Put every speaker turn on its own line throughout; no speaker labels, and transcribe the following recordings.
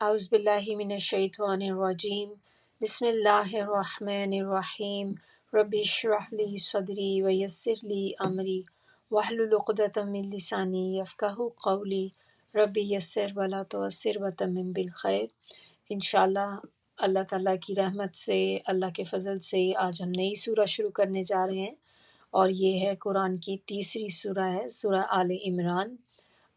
اعوذ باللہ من الشیطان الرجیم بسم اللہ الرحمن الرحیم رب اشرح لی صدری ویسر لی امری واحلل عقدۃ من لسانی یفقہوا قولی رب یسر ولا تعسر وتمم بالخیر۔ انشاءاللہ اللہ تعالیٰ کی رحمت سے، اللہ کے فضل سے آج ہم نئی سورہ شروع کرنے جا رہے ہیں، اور یہ ہے قرآن کی تیسری سورہ ہے، سورہ آل عمران۔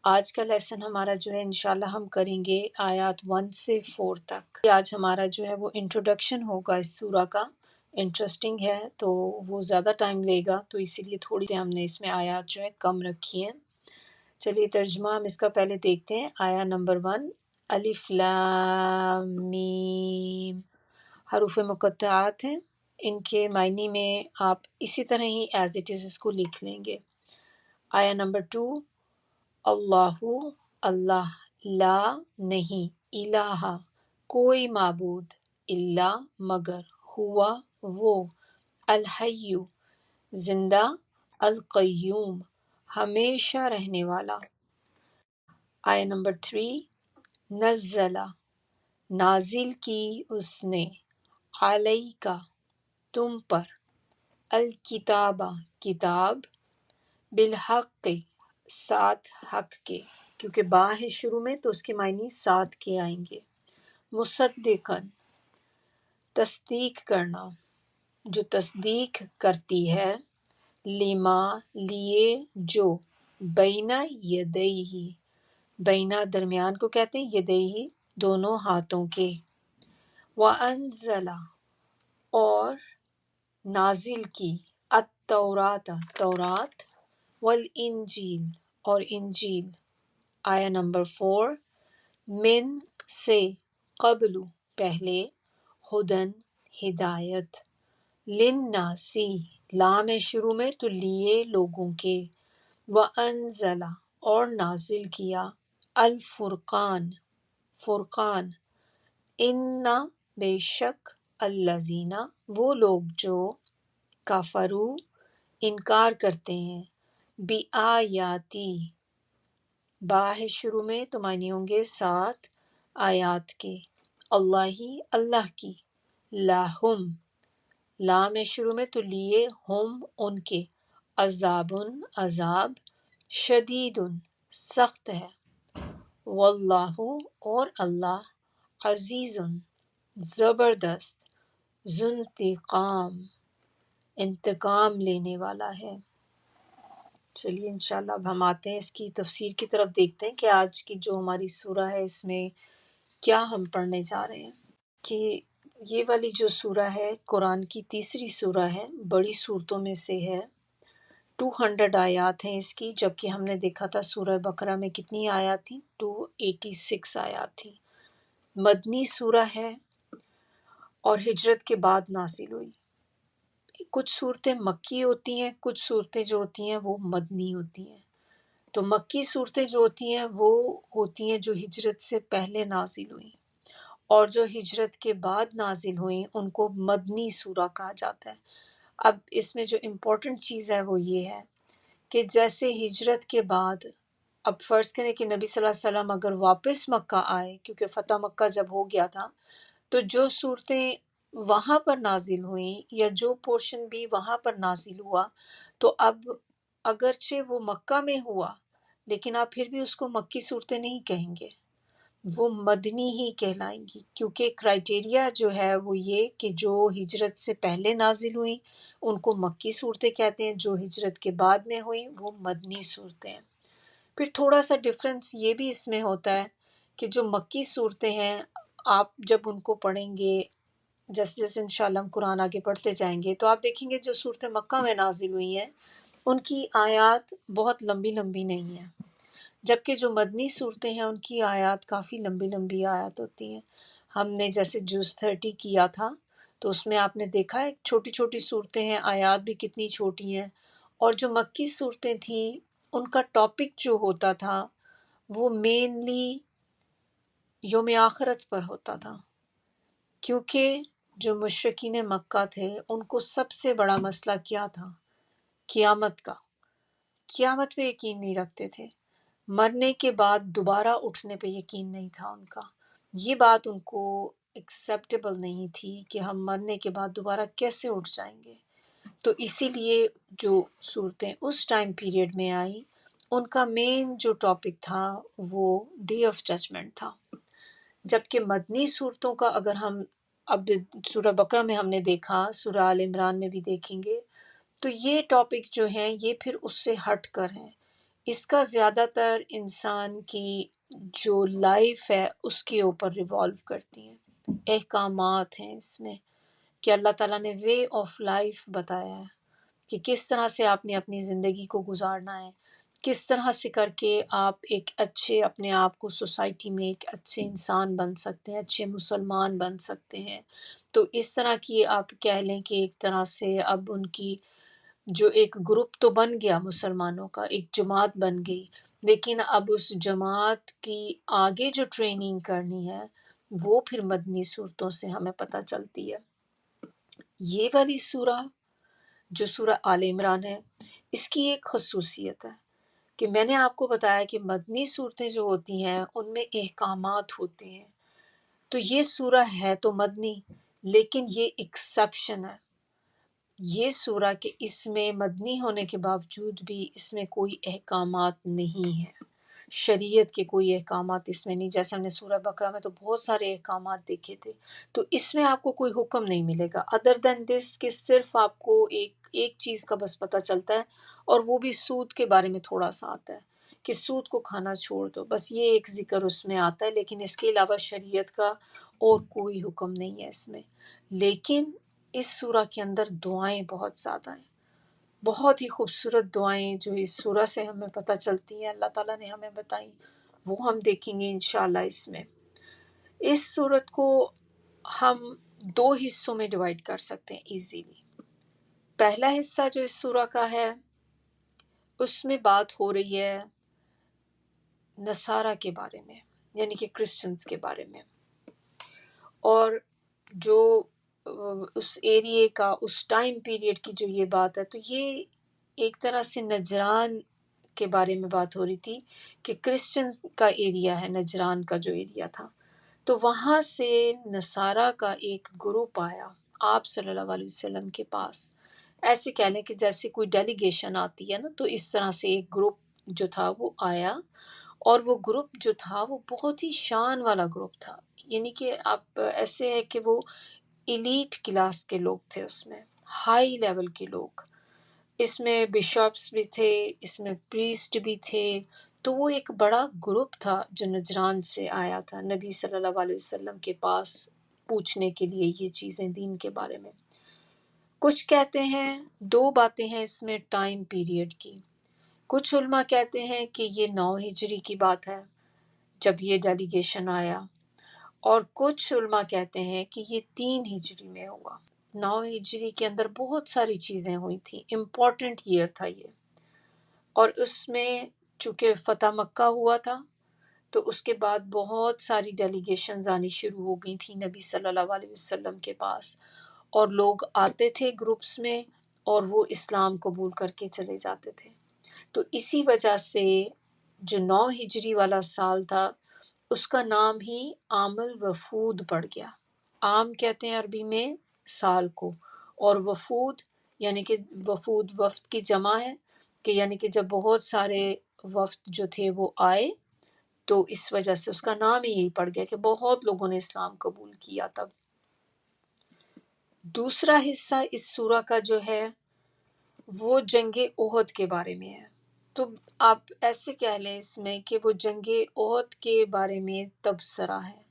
آج کا لیسن ہمارا جو ہے انشاءاللہ ہم کریں گے آیات 1 سے 4 تک۔ آج ہمارا جو ہے وہ انٹروڈکشن ہوگا اس سورہ کا، انٹرسٹنگ ہے تو وہ زیادہ ٹائم لے گا، تو اسی لیے تھوڑی ہم نے اس میں آیات جو ہے کم رکھی ہیں۔ چلیے ترجمہ ہم اس کا پہلے دیکھتے ہیں۔ آیا نمبر 1، الف لام میم، حروف مقطعات ہیں، ان کے معنی میں آپ اسی طرح ہی ایز اٹ از اس کو لکھ لیں گے۔ آیا نمبر 2، اللہ، اللہ، لا نہیں، الہ کوئی معبود، الا مگر، ہوا وہ، الحی زندہ، القیوم ہمیشہ رہنے والا۔ آیا نمبر 3، نزلہ نازل کی اس نے، علیکا تم پر، الکتابہ کتاب، بالحق ساتھ حق کے، کیونکہ با ہے شروع میں تو اس کے معنی ساتھ کے آئیں گے۔ مصدقاً تصدیق کرنا، جو تصدیق کرتی ہے، لما لیے جو، بینا یدیہ بینا درمیان کو کہتے ہیں، یدیہ دونوں ہاتھوں کے، وانزل اور نازل کی، التورات تورات، والانجیل اور انجیل۔ آیا نمبر 4، من سے، قبل پہلے، ہدن ہدایت، للناسی لام ہے شروع میں تو لیے لوگوں کے، وانزل اور نازل کیا، الفرقان فرقان، ان بے شک، الذین وہ لوگ جو، کفرو انکار کرتے ہیں، بآیاتی با ہے شروع میں تو معنی ہوں گے ساتھ آیات کے، اللہ اللہ کی، لہم لام ہے شروع میں تو لیے ہم ان کے، عذاب عذاب، شدید سخت ہے، واللہ اور اللہ، عزیز زبردست، ذو انتقام انتقام لینے والا ہے۔ چلیے انشاءاللہ اب ہم آتے ہیں اس کی تفسیر کی طرف، دیکھتے ہیں کہ آج کی جو ہماری سورہ ہے اس میں کیا ہم پڑھنے جا رہے ہیں۔ کہ یہ والی جو سورہ ہے قرآن کی تیسری سورہ ہے، بڑی صورتوں میں سے ہے، 200 آیات ہیں اس کی، جبکہ ہم نے دیکھا تھا سورہ بقرہ میں کتنی آیات تھیں، 286 آیات تھیں۔ مدنی سورہ ہے اور ہجرت کے بعد نازل ہوئی۔ کچھ صورتیں مکی ہوتی ہیں، کچھ صورتیں جو ہوتی ہیں وہ مدنی ہوتی ہیں۔ تو مکی صورتیں جو ہوتی ہیں وہ ہوتی ہیں جو ہجرت سے پہلے نازل ہوئیں، اور جو ہجرت کے بعد نازل ہوئیں ان کو مدنی سورہ کہا جاتا ہے۔ اب اس میں جو امپورٹنٹ چیز ہے وہ یہ ہے کہ جیسے ہجرت کے بعد، اب فرض کریں کہ نبی صلی اللہ علیہ وسلم اگر واپس مکہ آئے، کیونکہ فتح مکہ جب ہو گیا تھا، تو جو صورتیں وہاں پر نازل ہوئیں یا جو پورشن بھی وہاں پر نازل ہوا، تو اب اگرچہ وہ مکہ میں ہوا لیکن آپ پھر بھی اس کو مکی صورتیں نہیں کہیں گے، وہ مدنی ہی کہلائیں گی، کیونکہ کرائٹیریا جو ہے وہ یہ کہ جو ہجرت سے پہلے نازل ہوئیں ان کو مکی صورتیں کہتے ہیں، جو ہجرت کے بعد میں ہوئیں وہ مدنی صورتیں ہیں۔ پھر تھوڑا سا ڈفرنس یہ بھی اس میں ہوتا ہے کہ جو مکی صورتیں ہیں آپ جب ان کو پڑھیں گے، جیسے جیسے انشاءاللہ ہم قرآن آگے پڑھتے جائیں گے تو آپ دیکھیں گے جو صورتیں مکہ میں نازل ہوئی ہیں ان کی آیات بہت لمبی لمبی نہیں ہیں، جبکہ جو مدنی صورتیں ہیں ان کی آیات کافی لمبی لمبی آیات ہوتی ہیں۔ ہم نے جیسے جز 30 کیا تھا تو اس میں آپ نے دیکھا ہے چھوٹی چھوٹی صورتیں ہیں، آیات بھی کتنی چھوٹی ہیں، اور جو مکی صورتیں تھیں ان کا ٹاپک جو ہوتا تھا وہ مینلی یوم آخرت پر ہوتا تھا، کیونکہ جو مشرکین مکہ تھے ان کو سب سے بڑا مسئلہ کیا تھا؟ قیامت کا، قیامت پہ یقین نہیں رکھتے تھے، مرنے کے بعد دوبارہ اٹھنے پہ یقین نہیں تھا ان کا، یہ بات ان کو ایکسیپٹیبل نہیں تھی کہ ہم مرنے کے بعد دوبارہ کیسے اٹھ جائیں گے. تو اسی لیے جو صورتیں اس ٹائم پیریڈ میں آئیں ان کا مین جو ٹاپک تھا وہ ڈے آف ججمنٹ تھا. جبکہ مدنی صورتوں کا اگر ہم اب سورہ بقرہ میں ہم نے دیکھا، سورہ آل عمران میں بھی دیکھیں گے، تو یہ ٹاپک جو ہیں یہ پھر اس سے ہٹ کر ہیں. اس کا زیادہ تر انسان کی جو لائف ہے اس کے اوپر ریوالو کرتی ہیں. احکامات ہیں اس میں کہ اللہ تعالیٰ نے وے آف لائف بتایا ہے کہ کس طرح سے آپ نے اپنی زندگی کو گزارنا ہے، کس طرح سے کر کے آپ ایک اچھے اپنے آپ کو سوسائٹی میں ایک اچھے انسان بن سکتے ہیں، اچھے مسلمان بن سکتے ہیں. تو اس طرح کی آپ کہہ لیں کہ ایک طرح سے اب ان کی جو ایک گروپ تو بن گیا مسلمانوں کا، ایک جماعت بن گئی، لیکن اب اس جماعت کی آگے جو ٹریننگ کرنی ہے وہ پھر مدنی صورتوں سے ہمیں پتہ چلتی ہے. یہ والی سورہ جو سورہ آل عمران ہے اس کی ایک خصوصیت ہے کہ میں نے آپ کو بتایا کہ مدنی صورتیں جو ہوتی ہیں ان میں احکامات ہوتے ہیں. تو یہ سورہ ہے تو مدنی، لیکن یہ ایکسیپشن ہے یہ سورہ کہ اس میں مدنی ہونے کے باوجود بھی اس میں کوئی احکامات نہیں ہیں، شریعت کے کوئی احکامات اس میں نہیں. جیسے ہم نے سورہ بقرہ میں تو بہت سارے احکامات دیکھے تھے، تو اس میں آپ کو کوئی حکم نہیں ملے گا ادر دین دس کہ صرف آپ کو ایک چیز کا بس پتہ چلتا ہے، اور وہ بھی سود کے بارے میں تھوڑا سا آتا ہے کہ سود کو کھانا چھوڑ دو، بس یہ ایک ذکر اس میں آتا ہے، لیکن اس کے علاوہ شریعت کا اور کوئی حکم نہیں ہے اس میں. لیکن اس سورہ کے اندر دعائیں بہت زیادہ ہیں، بہت ہی خوبصورت دعائیں جو اس سورہ سے ہمیں پتہ چلتی ہیں، اللہ تعالیٰ نے ہمیں بتائیں، وہ ہم دیکھیں گے انشاءاللہ. اس میں اس سورت کو ہم 2 حصوں میں ڈیوائیڈ کر سکتے ہیں ایزیلی. پہلا حصہ جو اس سورہ کا ہے اس میں بات ہو رہی ہے نصارہ کے بارے میں، یعنی کہ کرسچنز کے بارے میں، اور جو اس ایریے کا اس ٹائم پیریڈ کی جو یہ بات ہے، تو یہ ایک طرح سے نجران کے بارے میں بات ہو رہی تھی کہ کرسچنز کا ایریا ہے، نجران کا جو ایریا تھا، تو وہاں سے نصارہ کا ایک گروپ آیا آپ صلی اللہ علیہ وسلم کے پاس. ایسے کہہ لیں کہ جیسے کوئی ڈیلیگیشن آتی ہے نا، تو اس طرح سے ایک گروپ جو تھا وہ آیا، اور وہ گروپ جو تھا وہ بہت ہی شان والا گروپ تھا. یعنی کہ آپ ایسے ہے کہ وہ ایلیٹ کلاس کے لوگ تھے، اس میں ہائی لیول کے لوگ، اس میں بشپس بھی تھے، اس میں پریسٹ بھی تھے. تو وہ ایک بڑا گروپ تھا جو نجران سے آیا تھا نبی صلی اللہ علیہ وسلم کے پاس پوچھنے کے لیے یہ چیزیں دین کے بارے میں. کچھ کہتے ہیں 2 باتیں ہیں اس میں ٹائم پیریڈ کی. کچھ علماء کہتے ہیں کہ یہ 9 ہجری کی بات ہے جب یہ ڈیلیگیشن آیا، اور کچھ علماء کہتے ہیں کہ یہ 3 ہجری میں ہوا. 9 ہجری کے اندر بہت ساری چیزیں ہوئی تھیں، امپورٹنٹ ایئر تھا یہ، اور اس میں چونکہ فتح مکہ ہوا تھا تو اس کے بعد بہت ساری ڈیلیگیشنز آنی شروع ہو گئی تھیں نبی صلی اللہ علیہ وسلم کے پاس، اور لوگ آتے تھے گروپس میں اور وہ اسلام قبول کر کے چلے جاتے تھے. تو اسی وجہ سے جو 9 ہجری والا سال تھا اس کا نام ہی عام الوفود پڑ گیا. عام کہتے ہیں عربی میں سال کو، اور وفود یعنی کہ وفود وفد کی جمع ہے، کہ یعنی کہ جب بہت سارے وفد جو تھے وہ آئے تو اس وجہ سے اس کا نام ہی یہی پڑ گیا کہ بہت لوگوں نے اسلام قبول کیا تب. دوسرا حصہ اس سورہ کا جو ہے وہ جنگ احد کے بارے میں ہے. تو آپ ایسے کہہ لیں اس میں کہ وہ جنگ احد کے بارے میں تبصرہ ہے،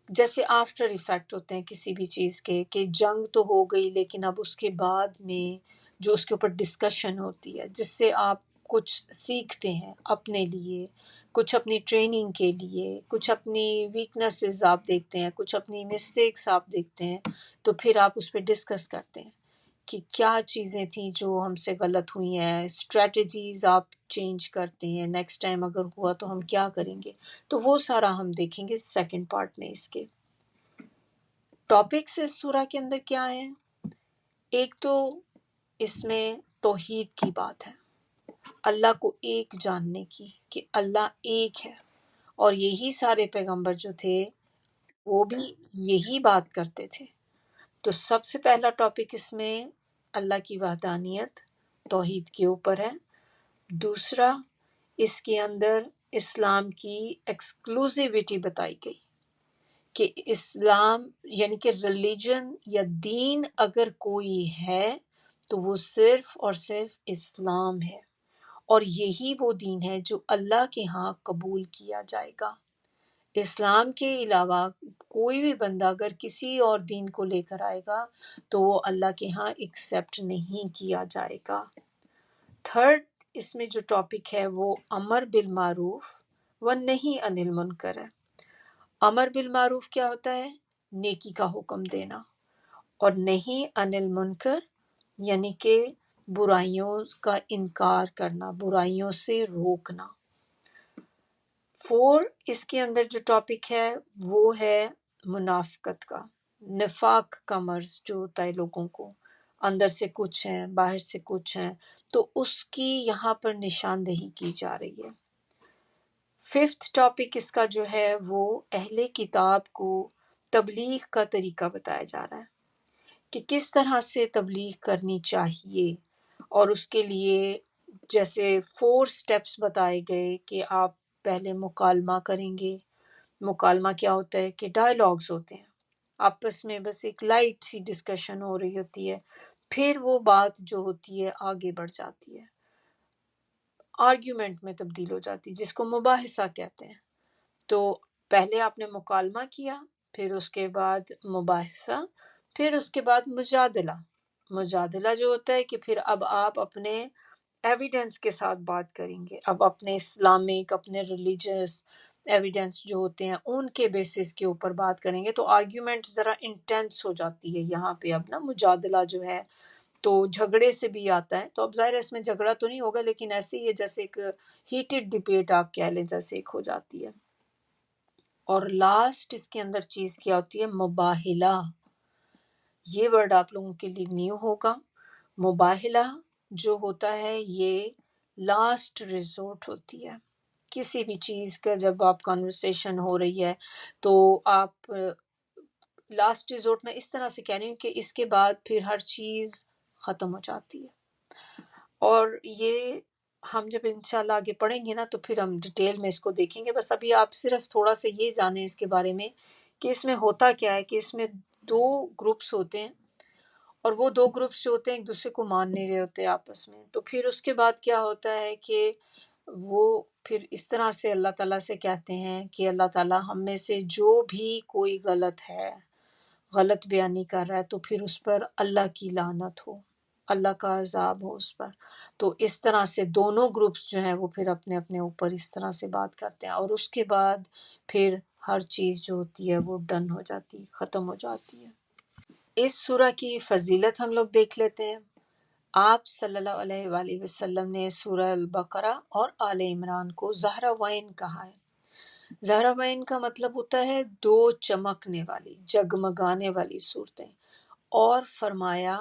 جیسے آفٹر ایفیکٹ ہوتے ہیں کسی بھی چیز کے، کہ جنگ تو ہو گئی لیکن اب اس کے بعد میں جو اس کے اوپر ڈسکشن ہوتی ہے جس سے آپ کچھ سیکھتے ہیں اپنے لیے، کچھ اپنی ٹریننگ کے لیے، کچھ اپنی ویکنسز آپ دیکھتے ہیں، کچھ اپنی مسٹیکس آپ دیکھتے ہیں، تو پھر آپ اس پہ ڈسکس کرتے ہیں کہ کیا چیزیں تھیں جو ہم سے غلط ہوئی ہیں، اسٹریٹجیز آپ چینج کرتے ہیں، نیکسٹ ٹائم اگر ہوا تو ہم کیا کریں گے. تو وہ سارا ہم دیکھیں گے سیکنڈ پارٹ میں. اس کے ٹاپکس اس سورہ کے اندر کیا ہیں؟ ایک تو اس میں توحید کی بات ہے، اللہ کو ایک جاننے کی کہ اللہ ایک ہے، اور یہی سارے پیغمبر جو تھے وہ بھی یہی بات کرتے تھے۔ تو سب سے پہلا ٹاپک اس میں اللہ کی وحدانیت، توحید کے اوپر ہے۔ دوسرا، اس کے اندر اسلام کی ایکسکلوزیوٹی بتائی گئی کہ اسلام یعنی کہ ریلیجن یا دین اگر کوئی ہے تو وہ صرف اور صرف اسلام ہے، اور یہی وہ دین ہے جو اللہ کے ہاں قبول کیا جائے گا۔ اسلام کے علاوہ کوئی بھی بندہ اگر کسی اور دین کو لے کر آئے گا تو وہ اللہ کے ہاں ایکسیپٹ نہیں کیا جائے گا۔ تھرڈ، اس میں جو ٹاپک ہے وہ امر بالمعروف و نہی عن المنکر ہے۔ امر بالمعروف کیا ہوتا ہے؟ نیکی کا حکم دینا، اور نہی عن المنکر یعنی کہ برائیوں کا انکار کرنا، برائیوں سے روکنا۔ فور، اس کے اندر جو ٹاپک ہے وہ ہے منافقت کا، نفاق کا مرض جو ہوتا ہے لوگوں کو، اندر سے کچھ ہیں باہر سے کچھ ہیں، تو اس کی یہاں پر نشاندہی کی جا رہی ہے۔ ففتھ ٹاپک اس کا جو ہے وہ اہل کتاب کو تبلیغ کا طریقہ بتایا جا رہا ہے کہ کس طرح سے تبلیغ کرنی چاہیے، اور اس کے لیے جیسے 4 سٹیپس بتائے گئے کہ آپ پہلے مکالمہ کریں گے۔ مکالمہ کیا ہوتا ہے کہ ڈائلاگز ہوتے ہیں، آپس میں بس ایک لائٹ سی ڈسکشن ہو رہی ہوتی ہے، پھر وہ بات جو ہوتی ہے آگے بڑھ جاتی ہے، آرگیومنٹ میں تبدیل ہو جاتی ہے، جس کو مباحثہ کہتے ہیں۔ تو پہلے آپ نے مکالمہ کیا، پھر اس کے بعد مباحثہ، پھر اس کے بعد مجادلہ۔ مجادلہ جو ہوتا ہے کہ پھر اب آپ اپنے ایویڈنس کے ساتھ بات کریں گے، اب اپنے اسلامک، اپنے ریلیجس ایویڈنس جو ہوتے ہیں ان کے بیسس کے اوپر بات کریں گے، تو آرگیومنٹ ذرا انٹینس ہو جاتی ہے یہاں پہ۔ اب نا مجادلہ جو ہے تو جھگڑے سے بھی آتا ہے، تو اب ظاہر ہے اس میں جھگڑا تو نہیں ہوگا لیکن ایسے ہی ہے جیسے ایک ہیٹڈ ڈبیٹ آپ کہہ لیں، جیسے ایک ہو جاتی ہے۔ اور لاسٹ اس کے اندر چیز کیا ہوتی ہے؟ مباہلہ۔ یہ ورڈ آپ لوگوں کے لیے نیو ہوگا۔ مباہلہ جو ہوتا ہے یہ لاسٹ ریزورٹ ہوتی ہے کسی بھی چیز کا۔ جب آپ کانورسیشن ہو رہی ہے تو آپ لاسٹ ریزورٹ میں اس طرح سے کہہ رہی ہوں کہ اس کے بعد پھر ہر چیز ختم ہو جاتی ہے۔ اور یہ ہم جب انشاءاللہ آگے پڑھیں گے نا تو پھر ہم ڈیٹیل میں اس کو دیکھیں گے۔ بس ابھی آپ صرف تھوڑا سا یہ جانیں اس کے بارے میں کہ اس میں ہوتا کیا ہے، کہ اس میں 2 گروپس ہوتے ہیں، اور وہ 2 گروپس جو ہوتے ہیں ایک دوسرے کو مان نہیں رہے ہوتے آپس میں۔ تو پھر اس کے بعد کیا ہوتا ہے کہ وہ پھر اس طرح سے اللہ تعالیٰ سے کہتے ہیں کہ اللہ تعالیٰ ہم میں سے جو بھی کوئی غلط ہے، غلط بیانی کر رہا ہے، تو پھر اس پر اللہ کی لعنت ہو، اللہ کا عذاب ہو اس پر۔ تو اس طرح سے دونوں گروپس جو ہیں وہ پھر اپنے اپنے اوپر اس طرح سے بات کرتے ہیں، اور اس کے بعد پھر ہر چیز جو ہوتی ہے وہ ڈن ہو جاتی، ختم ہو جاتی ہے۔ اس سورہ کی فضیلت ہم لوگ دیکھ لیتے ہیں۔ آپ صلی اللہ علیہ وآلہ وسلم نے سورہ البقرہ اور آل عمران کو زہراوین کہا ہے۔ زہراوین کا مطلب ہوتا ہے 2 چمکنے والی، جگمگانے والی صورتیں، اور فرمایا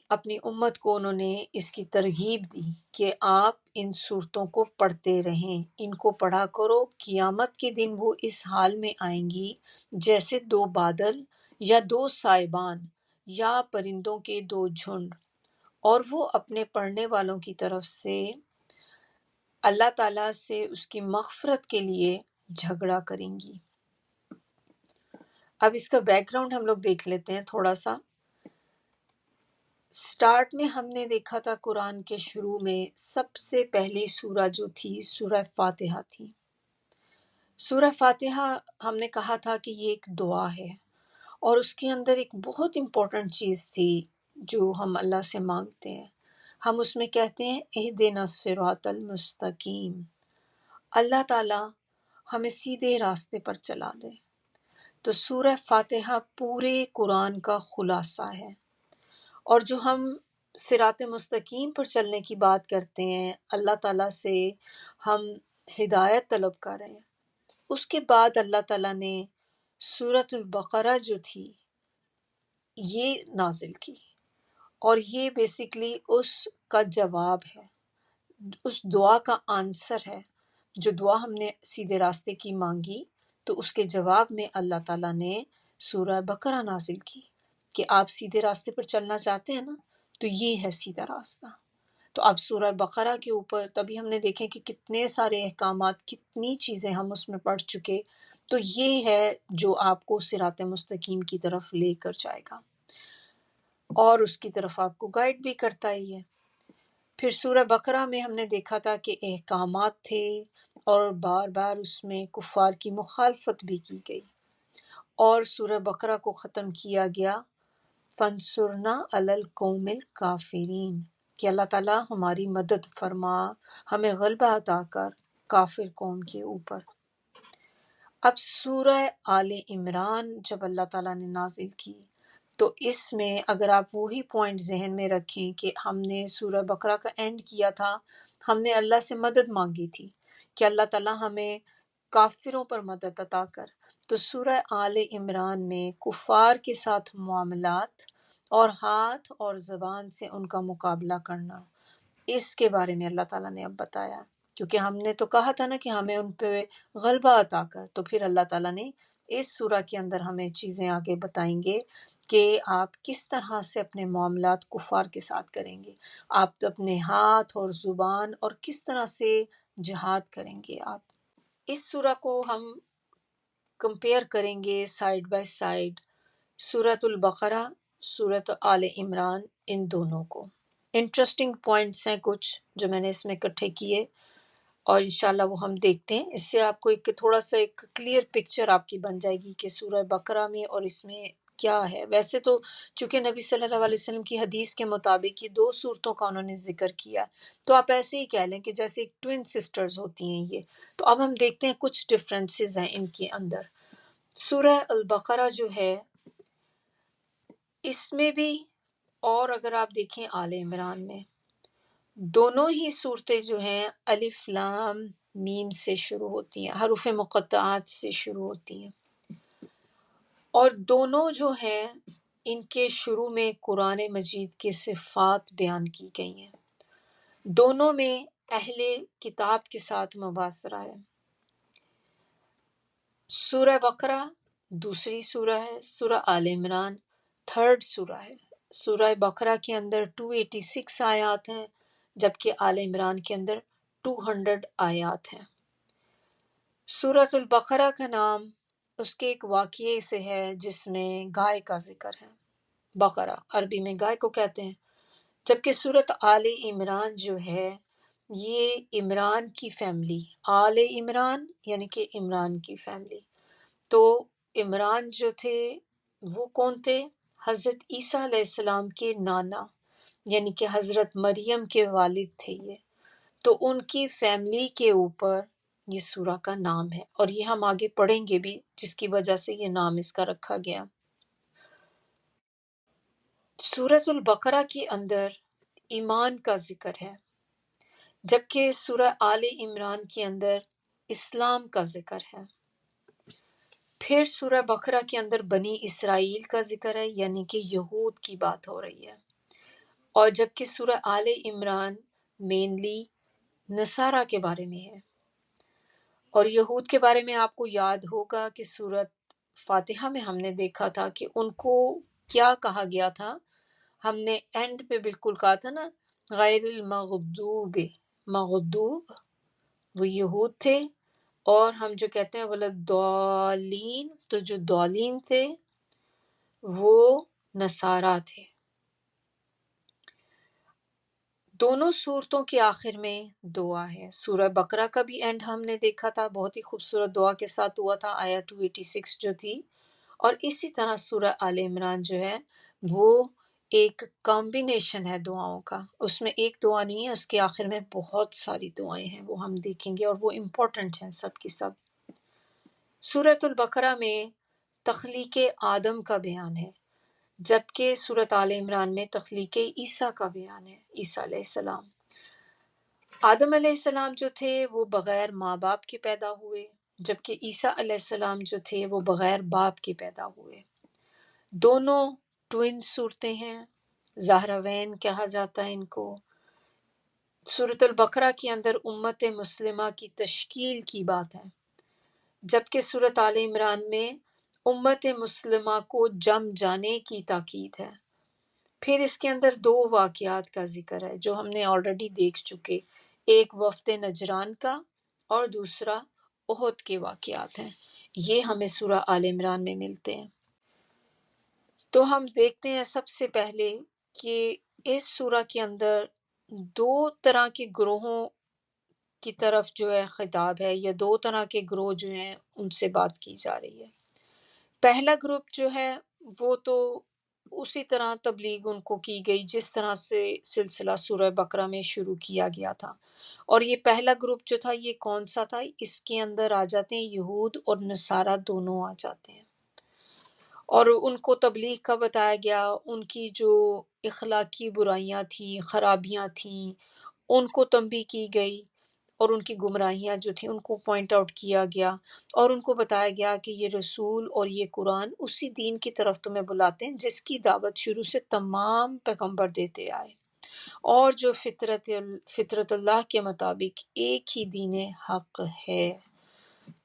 اپنی امت کو انہوں نے اس کی ترغیب دی کہ آپ ان صورتوں کو پڑھتے رہیں، ان کو پڑھا کرو، قیامت کے دن وہ اس حال میں آئیں گی جیسے 2 بادل یا 2 سائبان یا پرندوں کے 2 جھنڈ، اور وہ اپنے پڑھنے والوں کی طرف سے اللہ تعالیٰ سے اس کی مغفرت کے لیے جھگڑا کریں گی۔ اب اس کا بیک گراؤنڈ ہم لوگ دیکھ لیتے ہیں تھوڑا سا۔ سٹارٹ میں ہم نے دیکھا تھا قرآن کے شروع میں سب سے پہلی سورہ جو تھی سورہ فاتحہ تھی۔ سورہ فاتحہ ہم نے کہا تھا کہ یہ ایک دعا ہے، اور اس کے اندر ایک بہت امپورٹنٹ چیز تھی جو ہم اللہ سے مانگتے ہیں۔ ہم اس میں کہتے ہیں اہدنا الصراط المستقیم، اللہ تعالیٰ ہمیں سیدھے راستے پر چلا دے۔ تو سورہ فاتحہ پورے قرآن کا خلاصہ ہے، اور جو ہم صراط مستقیم پر چلنے کی بات کرتے ہیں، اللہ تعالیٰ سے ہم ہدایت طلب کر رہے ہیں، اس کے بعد اللہ تعالیٰ نے سورۃ البقرہ جو تھی یہ نازل کی، اور یہ بیسیکلی اس کا جواب ہے، اس دعا کا آنسر ہے، جو دعا ہم نے سیدھے راستے کی مانگی تو اس کے جواب میں اللہ تعالیٰ نے سورہ بقرہ نازل کی کہ آپ سیدھے راستے پر چلنا چاہتے ہیں نا، تو یہ ہے سیدھا راستہ۔ تو اب سورہ بقرہ کے اوپر تبھی ہم نے دیکھیں کہ کتنے سارے احکامات، کتنی چیزیں ہم اس میں پڑھ چکے، تو یہ ہے جو آپ کو صراط مستقیم کی طرف لے کر جائے گا اور اس کی طرف آپ کو گائیڈ بھی کرتا ہی ہے۔ پھر سورہ بقرہ میں ہم نے دیکھا تھا کہ احکامات تھے اور بار بار اس میں کفار کی مخالفت بھی کی گئی، اور سورہ بقرہ کو ختم کیا گیا فَانصُرْنَا عَلَى الْقَوْمِ الْكَافِرِينَ کہ اللہ تعالیٰ ہماری مدد فرما، ہمیں غلبہ عطا کر کافر قوم کے اوپر۔ اب سورہ آل عمران جب اللہ تعالیٰ نے نازل کی تو اس میں اگر آپ وہی پوائنٹ ذہن میں رکھیں کہ ہم نے سورہ بقرہ کا اینڈ کیا تھا، ہم نے اللہ سے مدد مانگی تھی کہ اللہ تعالیٰ ہمیں کافروں پر مدد عطا کر، تو سورہ آل عمران میں کفار کے ساتھ معاملات اور ہاتھ اور زبان سے ان کا مقابلہ کرنا، اس کے بارے میں اللہ تعالیٰ نے اب بتایا، کیونکہ ہم نے تو کہا تھا نا کہ ہمیں ان پہ غلبہ عطا کر، تو پھر اللہ تعالیٰ نے اس سورہ کے اندر ہمیں چیزیں آگے بتائیں گے کہ آپ کس طرح سے اپنے معاملات کفار کے ساتھ کریں گے، آپ اپنے ہاتھ اور زبان اور کس طرح سے جہاد کریں گے آپ۔ اس سورہ کو ہم کمپیئر کریں گے سائیڈ بائی سائیڈ سورۃ البقرہ، سورۃ آل عمران، ان دونوں کو۔ انٹرسٹنگ پوائنٹس ہیں کچھ جو میں نے اس میں اکٹھے کیے، اور انشاءاللہ وہ ہم دیکھتے ہیں۔ اس سے آپ کو ایک تھوڑا سا ایک کلیئر پکچر آپ کی بن جائے گی کہ سورہ بقرہ میں اور اس میں کیا ہے۔ ویسے تو چونکہ نبی صلی اللہ علیہ وسلم کی حدیث کے مطابق یہ 2 صورتوں کا انہوں نے ذکر کیا، تو آپ ایسے ہی کہہ لیں کہ جیسے ایک ٹوین سسٹرز ہوتی ہیں یہ۔ تو اب ہم دیکھتے ہیں کچھ ڈفرینسز ہیں ان کے اندر۔ سورہ البقرہ جو ہے اس میں بھی، اور اگر آپ دیکھیں آل عمران میں، دونوں ہی صورتیں جو ہیں الف لام میم سے شروع ہوتی ہیں، حروف مقطعات سے شروع ہوتی ہیں، اور دونوں جو ہیں ان کے شروع میں قرآن مجید کے صفات بیان کی گئی ہیں، دونوں میں اہل کتاب کے ساتھ مباصرہ ہے۔ سورہ بقرہ دوسری سورہ ہے، سورہ آل عمران تھرڈ سورہ ہے۔ سورہ بقرہ کے اندر 286 آیات ہیں، جبکہ آل عمران کے اندر 200 آیات ہیں۔ سورۃ البقرہ کا نام اس کے ایک واقعے سے ہے جس میں گائے کا ذکر ہے۔ بقرہ عربی میں گائے کو کہتے ہیں، جبکہ سورۃ آل عمران جو ہے یہ عمران کی فیملی، آل عمران یعنی کہ عمران کی فیملی۔ تو عمران جو تھے وہ کون تھے؟ حضرت عیسیٰ علیہ السلام کے نانا، یعنی کہ حضرت مریم کے والد تھے یہ، تو ان کی فیملی کے اوپر یہ سورہ کا نام ہے، اور یہ ہم آگے پڑھیں گے بھی جس کی وجہ سے یہ نام اس کا رکھا گیا۔ سورۃ البقرہ کے اندر ایمان کا ذکر ہے، جبکہ سورہ آل عمران کے اندر اسلام کا ذکر ہے۔ پھر سورہ بقرہ کے اندر بنی اسرائیل کا ذکر ہے، یعنی کہ یہود کی بات ہو رہی ہے، اور جبکہ سورہ آل عمران مینلی نصارہ کے بارے میں ہے۔ اور یہود کے بارے میں آپ کو یاد ہوگا کہ سورۃ فاتحہ میں ہم نے دیکھا تھا کہ ان کو کیا کہا گیا تھا، ہم نے اینڈ پہ بالکل کہا تھا نا، غیر المغضوب، مغضوب وہ یہود تھے، اور ہم جو کہتے ہیں ولضالین، تو جو ضالین تھے وہ نصارہ تھے۔ دونوں صورتوں کے آخر میں دعا ہے۔ سورہ بقرہ کا بھی اینڈ ہم نے دیکھا تھا، بہت ہی خوبصورت دعا کے ساتھ ہوا تھا، آیا 286 جو تھی، اور اسی طرح سورہ آل عمران جو ہے وہ ایک کمبینیشن ہے دعاؤں کا، اس میں ایک دعا نہیں ہے، اس کے آخر میں بہت ساری دعائیں ہیں، وہ ہم دیکھیں گے، اور وہ امپورٹنٹ ہیں سب کی سب۔ سورۃ البقرہ میں تخلیق آدم کا بیان ہے، جبکہ سورۃ آل عمران میں تخلیق عیسیٰ کا بیان ہے، عیسیٰ علیہ السلام۔ آدم علیہ السلام جو تھے وہ بغیر ماں باپ کے پیدا ہوئے، جبکہ عیسیٰ علیہ السلام جو تھے وہ بغیر باپ کے پیدا ہوئے۔ دونوں ٹوین صورتیں ہیں، زہراوین کہا جاتا ہے ان کو۔ سورۃ البقرہ کے اندر امت مسلمہ کی تشکیل کی بات ہے، جبکہ سورۃ آل عمران میں امت مسلمہ کو جم جانے کی تاکید ہے۔ پھر اس کے اندر دو واقعات کا ذکر ہے جو ہم نے آلریڈی دیکھ چکے، ایک وفد نجران کا اور دوسرا احد کے واقعات ہیں۔ یہ ہمیں سورہ آل عمران میں ملتے ہیں۔ تو ہم دیکھتے ہیں سب سے پہلے کہ اس سورہ کے اندر دو طرح کے گروہوں کی طرف جو ہے خطاب ہے، یا دو طرح کے گروہ جو ہیں ان سے بات کی جا رہی ہے۔ پہلا گروپ جو ہے وہ تو اسی طرح تبلیغ ان کو کی گئی جس طرح سے سلسلہ سورہ بقرہ میں شروع کیا گیا تھا۔ اور یہ پہلا گروپ جو تھا یہ کون سا تھا؟ اس کے اندر آ جاتے ہیں یہود اور نصارہ، دونوں آ جاتے ہیں، اور ان کو تبلیغ کا بتایا گیا، ان کی جو اخلاقی برائیاں تھیں، خرابیاں تھیں، ان کو تنبیہ کی گئی، اور ان کی گمراہیاں جو تھیں ان کو پوائنٹ آؤٹ کیا گیا، اور ان کو بتایا گیا کہ یہ رسول اور یہ قرآن اسی دین کی طرف تمہیں بلاتے ہیں جس کی دعوت شروع سے تمام پیغمبر دیتے آئے، اور جو فطرت اللہ کے مطابق ایک ہی دین حق ہے۔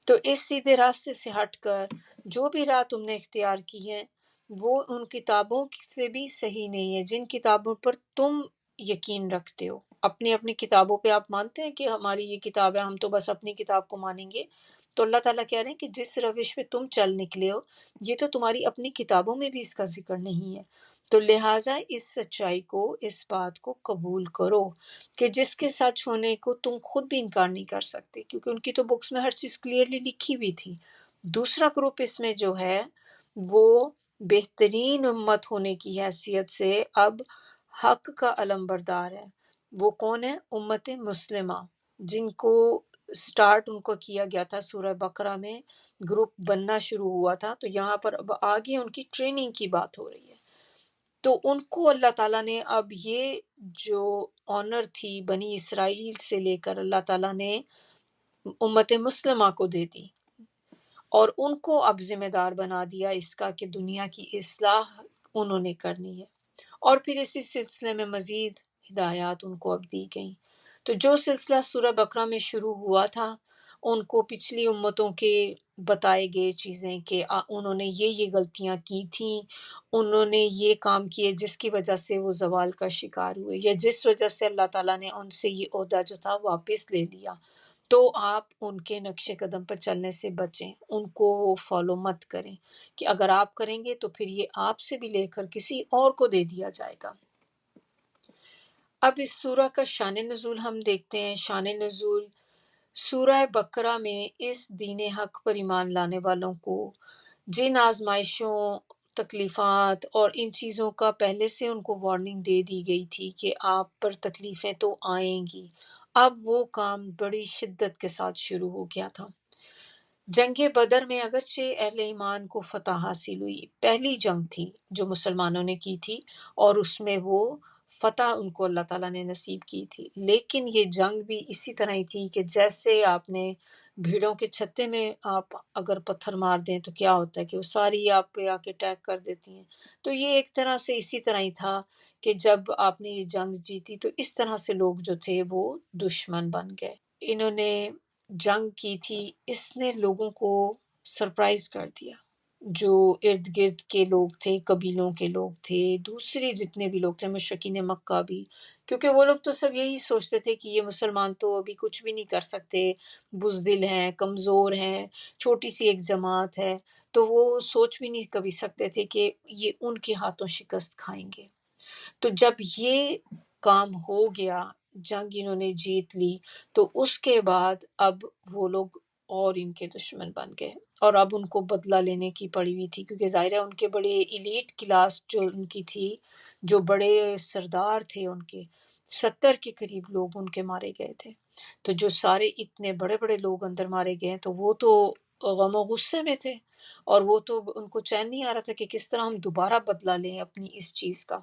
تو اس سیدھے راستے سے ہٹ کر جو بھی راہ تم نے اختیار کی ہے وہ ان کتابوں سے بھی صحیح نہیں ہے جن کتابوں پر تم یقین رکھتے ہو۔ اپنی اپنی کتابوں پہ آپ مانتے ہیں کہ ہماری یہ کتاب ہے، ہم تو بس اپنی کتاب کو مانیں گے، تو اللہ تعالیٰ کہہ رہے ہیں کہ جس روش پہ تم چل نکلے ہو یہ تو تمہاری اپنی کتابوں میں بھی اس کا ذکر نہیں ہے، تو لہٰذا اس سچائی کو، اس بات کو قبول کرو کہ جس کے سچ ہونے کو تم خود بھی انکار نہیں کر سکتے، کیونکہ ان کی تو بکس میں ہر چیز کلیئرلی لکھی ہوئی تھی۔ دوسرا گروپ اس میں جو ہے وہ بہترین امت ہونے کی حیثیت سے اب حق کا علمبردار ہے۔ وہ کون ہے؟ امت مسلمہ، جن کو سٹارٹ ان کو کیا گیا تھا سورہ بقرہ میں، گروپ بننا شروع ہوا تھا، تو یہاں پر اب آگے ان کی ٹریننگ کی بات ہو رہی ہے۔ تو ان کو اللہ تعالیٰ نے اب یہ جو آنر تھی بنی اسرائیل سے لے کر اللہ تعالیٰ نے امت مسلمہ کو دے دی، اور ان کو اب ذمہ دار بنا دیا اس کا کہ دنیا کی اصلاح انہوں نے کرنی ہے، اور پھر اسی سلسلے میں مزید ہدایات ان کو اب دی گئیں۔ تو جو سلسلہ سورہ بقرہ میں شروع ہوا تھا ان کو پچھلی امتوں کے بتائے گئے چیزیں کہ انہوں نے یہ غلطیاں کی تھیں، انہوں نے یہ کام کیے جس کی وجہ سے وہ زوال کا شکار ہوئے، یا جس وجہ سے اللہ تعالیٰ نے ان سے یہ عہدہ جو تھا واپس لے لیا، تو آپ ان کے نقش قدم پر چلنے سے بچیں، ان کو فالو مت کریں، کہ اگر آپ کریں گے تو پھر یہ آپ سے بھی لے کر کسی اور کو دے دیا جائے گا۔ اب اس سورہ کا شان نزول ہم دیکھتے ہیں۔ شان نزول سورہ بقرہ میں اس دین حق پر ایمان لانے والوں کو جن آزمائشوں، تکلیفات اور ان چیزوں کا پہلے سے ان کو وارننگ دے دی گئی تھی کہ آپ پر تکلیفیں تو آئیں گی، اب وہ کام بڑی شدت کے ساتھ شروع ہو گیا تھا۔ جنگ بدر میں اگرچہ اہل ایمان کو فتح حاصل ہوئی، پہلی جنگ تھی جو مسلمانوں نے کی تھی، اور اس میں وہ فتح ان کو اللہ تعالیٰ نے نصیب کی تھی، لیکن یہ جنگ بھی اسی طرح ہی تھی کہ جیسے آپ نے بھیڑوں کے چھتے میں آپ اگر پتھر مار دیں تو کیا ہوتا ہے کہ وہ ساری آپ پہ آ کے اٹیک کر دیتی ہیں، تو یہ ایک طرح سے اسی طرح ہی تھا کہ جب آپ نے یہ جنگ جیتی تو اس طرح سے لوگ جو تھے وہ دشمن بن گئے۔ انہوں نے جنگ کی تھی، اس نے لوگوں کو سرپرائز کر دیا، جو ارد گرد کے لوگ تھے، قبیلوں کے لوگ تھے، دوسرے جتنے بھی لوگ تھے، مشرکین مکہ بھی، کیونکہ وہ لوگ تو سب یہی سوچتے تھے کہ یہ مسلمان تو ابھی کچھ بھی نہیں کر سکتے، بزدل ہیں، کمزور ہیں، چھوٹی سی ایک جماعت ہے، تو وہ سوچ بھی نہیں کبھی سکتے تھے کہ یہ ان کے ہاتھوں شکست کھائیں گے۔ تو جب یہ کام ہو گیا، جنگ انہوں نے جیت لی، تو اس کے بعد اب وہ لوگ اور ان کے دشمن بن گئے، اور اب ان کو بدلہ لینے کی پڑی ہوئی تھی، کیونکہ ظاہر ہے ان کے بڑے ایلیٹ کلاس جو ان کی تھی، جو بڑے سردار تھے ان کے 70 کے قریب لوگ ان کے مارے گئے تھے، تو جو سارے اتنے بڑے بڑے لوگ اندر مارے گئے تو وہ تو غم و غصے میں تھے، اور وہ تو ان کو چین نہیں آ رہا تھا کہ کس طرح ہم دوبارہ بدلہ لیں اپنی اس چیز کا۔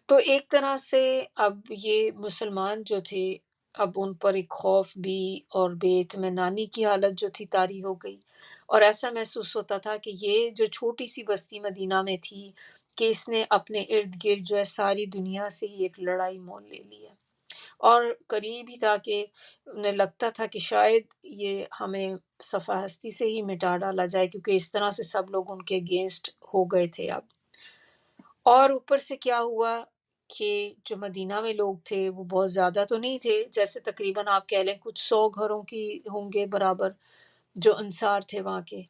تو ایک طرح سے اب یہ مسلمان جو تھے اب ان پر ایک خوف بھی اور بے اطمینانی کی حالت جو تھی طاری ہو گئی، اور ایسا محسوس ہوتا تھا کہ یہ جو چھوٹی سی بستی مدینہ میں تھی کہ اس نے اپنے ارد گرد جو ہے ساری دنیا سے ہی ایک لڑائی مول لے لی ہے۔ اور قریب ہی تھا کہ انہیں لگتا تھا کہ شاید یہ ہمیں صفحہ ہستی سے ہی مٹا ڈالا جائے، کیونکہ اس طرح سے سب لوگ ان کے اگینسٹ ہو گئے تھے اب۔ اور اوپر سے کیا ہوا کہ جو مدینہ میں لوگ تھے وہ بہت زیادہ تو نہیں تھے، جیسے تقریباً آپ کہہ لیں کچھ 100 گھروں کی ہوں گے برابر جو انصار تھے وہاں کے۔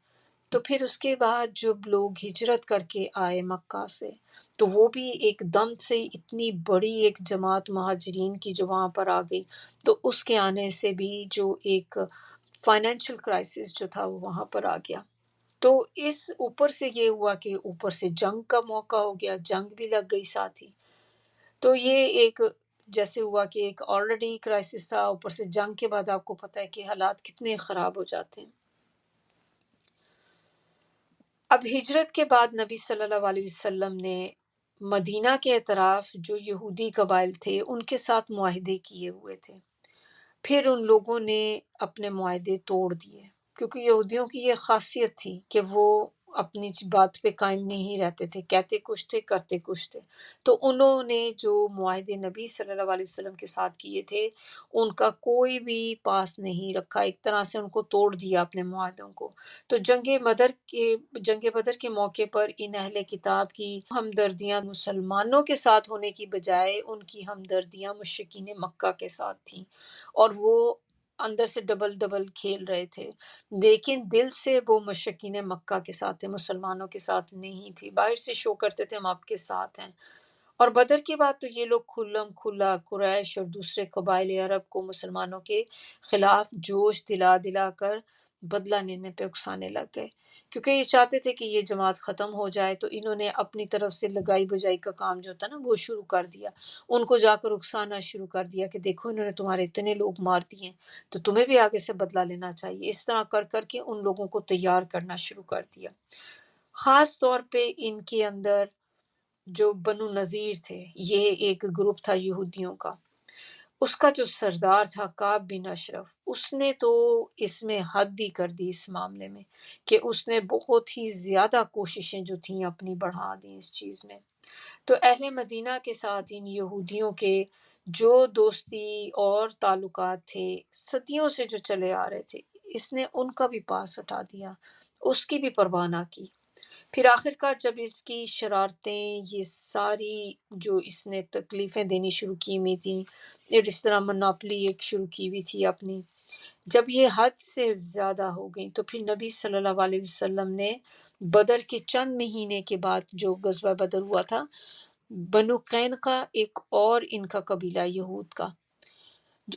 تو پھر اس کے بعد جب لوگ ہجرت کر کے آئے مکہ سے، تو وہ بھی ایک دم سے اتنی بڑی ایک جماعت مہاجرین کی جو وہاں پر آ گئی، تو اس کے آنے سے بھی جو ایک فائنینشیل کرائسس جو تھا وہ وہاں پر آ گیا۔ تو اس اوپر سے یہ ہوا کہ اوپر سے جنگ کا موقع ہو گیا، جنگ بھی لگ گئی ساتھ ہی۔ تو یہ ایک جیسے ہوا کہ ایک آلریڈی کرائسس تھا، اوپر سے جنگ کے بعد آپ کو پتہ ہے کہ حالات کتنے خراب ہو جاتے ہیں۔ اب ہجرت کے بعد نبی صلی اللہ علیہ وسلم نے مدینہ کے اطراف جو یہودی قبائل تھے ان کے ساتھ معاہدے کیے ہوئے تھے، پھر ان لوگوں نے اپنے معاہدے توڑ دیے، کیونکہ یہودیوں کی یہ خاصیت تھی کہ وہ اپنی بات پہ قائم نہیں رہتے تھے، کہتے کچھ تھے کرتے کچھ تھے۔ تو انہوں نے جو معاہدے نبی صلی اللہ علیہ وسلم کے ساتھ کیے تھے ان کا کوئی بھی پاس نہیں رکھا، ایک طرح سے ان کو توڑ دیا اپنے معاہدوں کو۔ تو جنگ بدر کے موقع پر ان اہل کتاب کی ہمدردیاں مسلمانوں کے ساتھ ہونے کی بجائے ان کی ہمدردیاں مشرکین مکہ کے ساتھ تھیں، اور وہ اندر سے ڈبل ڈبل کھیل رہے تھے، لیکن دل سے وہ مشرکین مکہ کے ساتھ تھے، مسلمانوں کے ساتھ نہیں تھی۔ باہر سے شو کرتے تھے ہم آپ کے ساتھ ہیں۔ اور بدر کے بعد تو یہ لوگ کھلم کھلا قریش اور دوسرے قبائل عرب کو مسلمانوں کے خلاف جوش دلا دلا کر بدلہ لینے پہ اکسانے لگ گئے، کیونکہ یہ چاہتے تھے کہ یہ جماعت ختم ہو جائے۔ تو انہوں نے اپنی طرف سے لگائی بجائی کا کام جو تھا نا وہ شروع کر دیا، ان کو جا کر اکسانا شروع کر دیا کہ دیکھو انہوں نے تمہارے اتنے لوگ مار دیے، تو تمہیں بھی آگے سے بدلہ لینا چاہیے۔ اس طرح کر کر کے ان لوگوں کو تیار کرنا شروع کر دیا۔ خاص طور پہ ان کے اندر جو بنو نذیر تھے، یہ ایک گروپ تھا یہودیوں کا، اس کا جو سردار تھا کعب بن اشرف، اس نے تو اس میں حد ہی کر دی اس معاملے میں، کہ اس نے بہت ہی زیادہ کوششیں جو تھیں اپنی بڑھا دیں اس چیز میں۔ تو اہل مدینہ کے ساتھ ان یہودیوں کے جو دوستی اور تعلقات تھے صدیوں سے جو چلے آ رہے تھے، اس نے ان کا بھی پاس ہٹا دیا، اس کی بھی پرواہ نہ کی۔ پھر آخرکار جب اس کی شرارتیں یہ ساری جو اس نے تکلیفیں دینی شروع کی ہوئی تھیں، اور اس طرح مناپلی ایک شروع کی ہوئی تھی اپنی، جب یہ حد سے زیادہ ہو گئی تو پھر نبی صلی اللہ علیہ وسلم نے بدر کے چند مہینے کے بعد جو غزوہ بدر ہوا تھا، بنو قینقاع ایک اور ان کا قبیلہ یہود کا،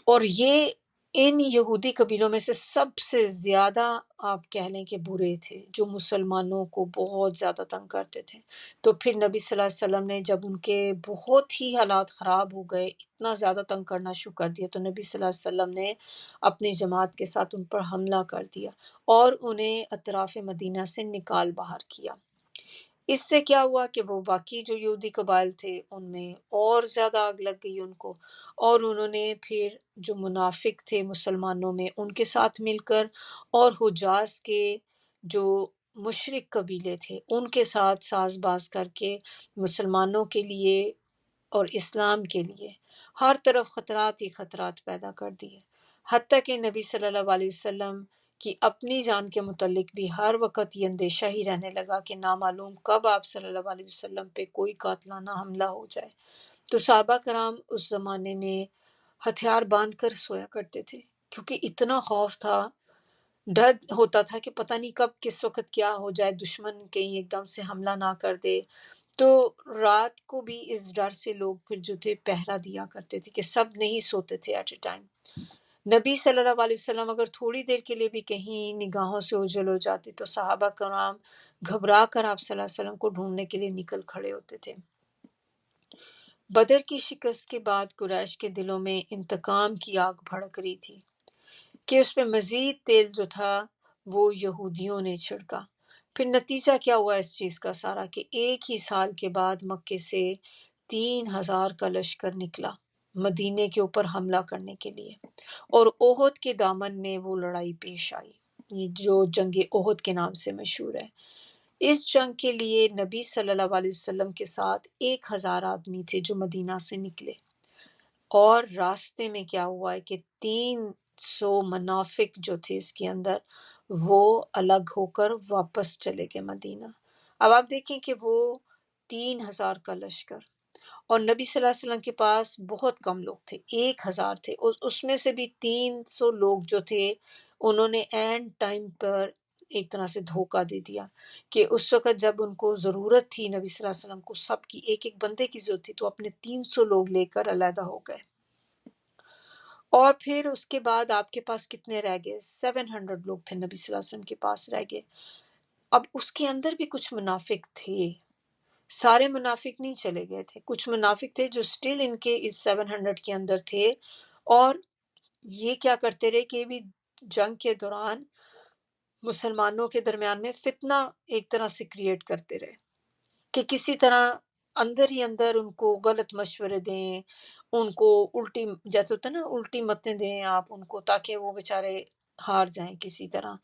اور یہ ان یہودی قبیلوں میں سے سب سے زیادہ آپ کہہ لیں کہ برے تھے، جو مسلمانوں کو بہت زیادہ تنگ کرتے تھے۔ تو پھر نبی صلی اللہ علیہ وسلم نے جب ان کے بہت ہی حالات خراب ہو گئے، اتنا زیادہ تنگ کرنا شروع کر دیا، تو نبی صلی اللہ علیہ وسلم نے اپنی جماعت کے ساتھ ان پر حملہ کر دیا اور انہیں اطراف مدینہ سے نکال باہر کیا۔ اس سے کیا ہوا کہ وہ باقی جو یہودی قبائل تھے ان میں اور زیادہ آگ لگ گئی ان کو، اور انہوں نے پھر جو منافق تھے مسلمانوں میں ان کے ساتھ مل کر، اور حجاز کے جو مشرک قبیلے تھے ان کے ساتھ ساز باز کر کے مسلمانوں کے لیے اور اسلام کے لیے ہر طرف خطرات ہی خطرات پیدا کر دیے، حتیٰ کہ نبی صلی اللہ علیہ وسلم کی اپنی جان کے متعلق بھی ہر وقت یہ اندیشہ ہی رہنے لگا کہ نامعلوم کب آپ صلی اللہ علیہ وسلم پہ کوئی قاتلانہ حملہ ہو جائے۔ تو صحابہ کرام اس زمانے میں ہتھیار باندھ کر سویا کرتے تھے، کیونکہ اتنا خوف تھا، ڈر ہوتا تھا کہ پتہ نہیں کب کس وقت کیا ہو جائے، دشمن کہیں ایک دم سے حملہ نہ کر دے۔ تو رات کو بھی اس ڈر سے لوگ پھر جو تھے پہرا دیا کرتے تھے کہ سب نہیں سوتے تھے ایٹ اے ٹائم۔ نبی صلی اللہ علیہ وسلم اگر تھوڑی دیر کے لیے بھی کہیں نگاہوں سے اوجھل ہو جاتی تو صحابہ کرام گھبرا کر آپ صلی اللہ علیہ وسلم کو ڈھونڈنے کے لیے نکل کھڑے ہوتے تھے۔ بدر کی شکست کے بعد قریش کے دلوں میں انتقام کی آگ بھڑک رہی تھی کہ اس پہ مزید تیل جو تھا وہ یہودیوں نے چھڑکا۔ پھر نتیجہ کیا ہوا اس چیز کا سارا، کہ ایک ہی سال کے بعد مکے سے 3000 کا لشکر نکلا مدینے کے اوپر حملہ کرنے کے لیے، اور احد کے دامن میں وہ لڑائی پیش آئی، یہ جو جنگ احد کے نام سے مشہور ہے۔ اس جنگ کے لیے نبی صلی اللہ علیہ وسلم کے ساتھ 1000 آدمی تھے جو مدینہ سے نکلے، اور راستے میں کیا ہوا ہے کہ 300 منافق جو تھے اس کے اندر وہ الگ ہو کر واپس چلے گئے مدینہ۔ اب آپ دیکھیں کہ وہ 3000 کا لشکر، اور نبی صلی اللہ علیہ وسلم کے پاس بہت کم لوگ تھے، 1000 تھے، اس میں سے بھی 300 لوگ جو تھے انہوں نے اینڈ ٹائم پر ایک طرح سے دھوکہ دے دیا کہ اس وقت جب ان کو ضرورت تھی، نبی صلی اللہ علیہ وسلم کو سب کی ایک ایک بندے کی ضرورت تھی، تو اپنے 300 لوگ لے کر علیحدہ ہو گئے۔ اور پھر اس کے بعد آپ کے پاس کتنے رہ گئے؟ 700 لوگ تھے نبی صلی اللہ علیہ وسلم کے پاس رہ گئے۔ اب اس کے اندر بھی کچھ منافق تھے، سارے منافق نہیں چلے گئے تھے، کچھ منافق تھے جو سٹل ان کے اس 700 کے اندر تھے، اور یہ کیا کرتے رہے کہ یہ بھی جنگ کے دوران مسلمانوں کے درمیان میں فتنہ ایک طرح سے کریٹ کرتے رہے کہ کسی طرح اندر ہی اندر ان کو غلط مشورے دیں، ان کو الٹی، جیسے ہوتا ہے نا الٹی متیں دیں آپ ان کو، تاکہ وہ بیچارے ہار جائیں کسی طرح،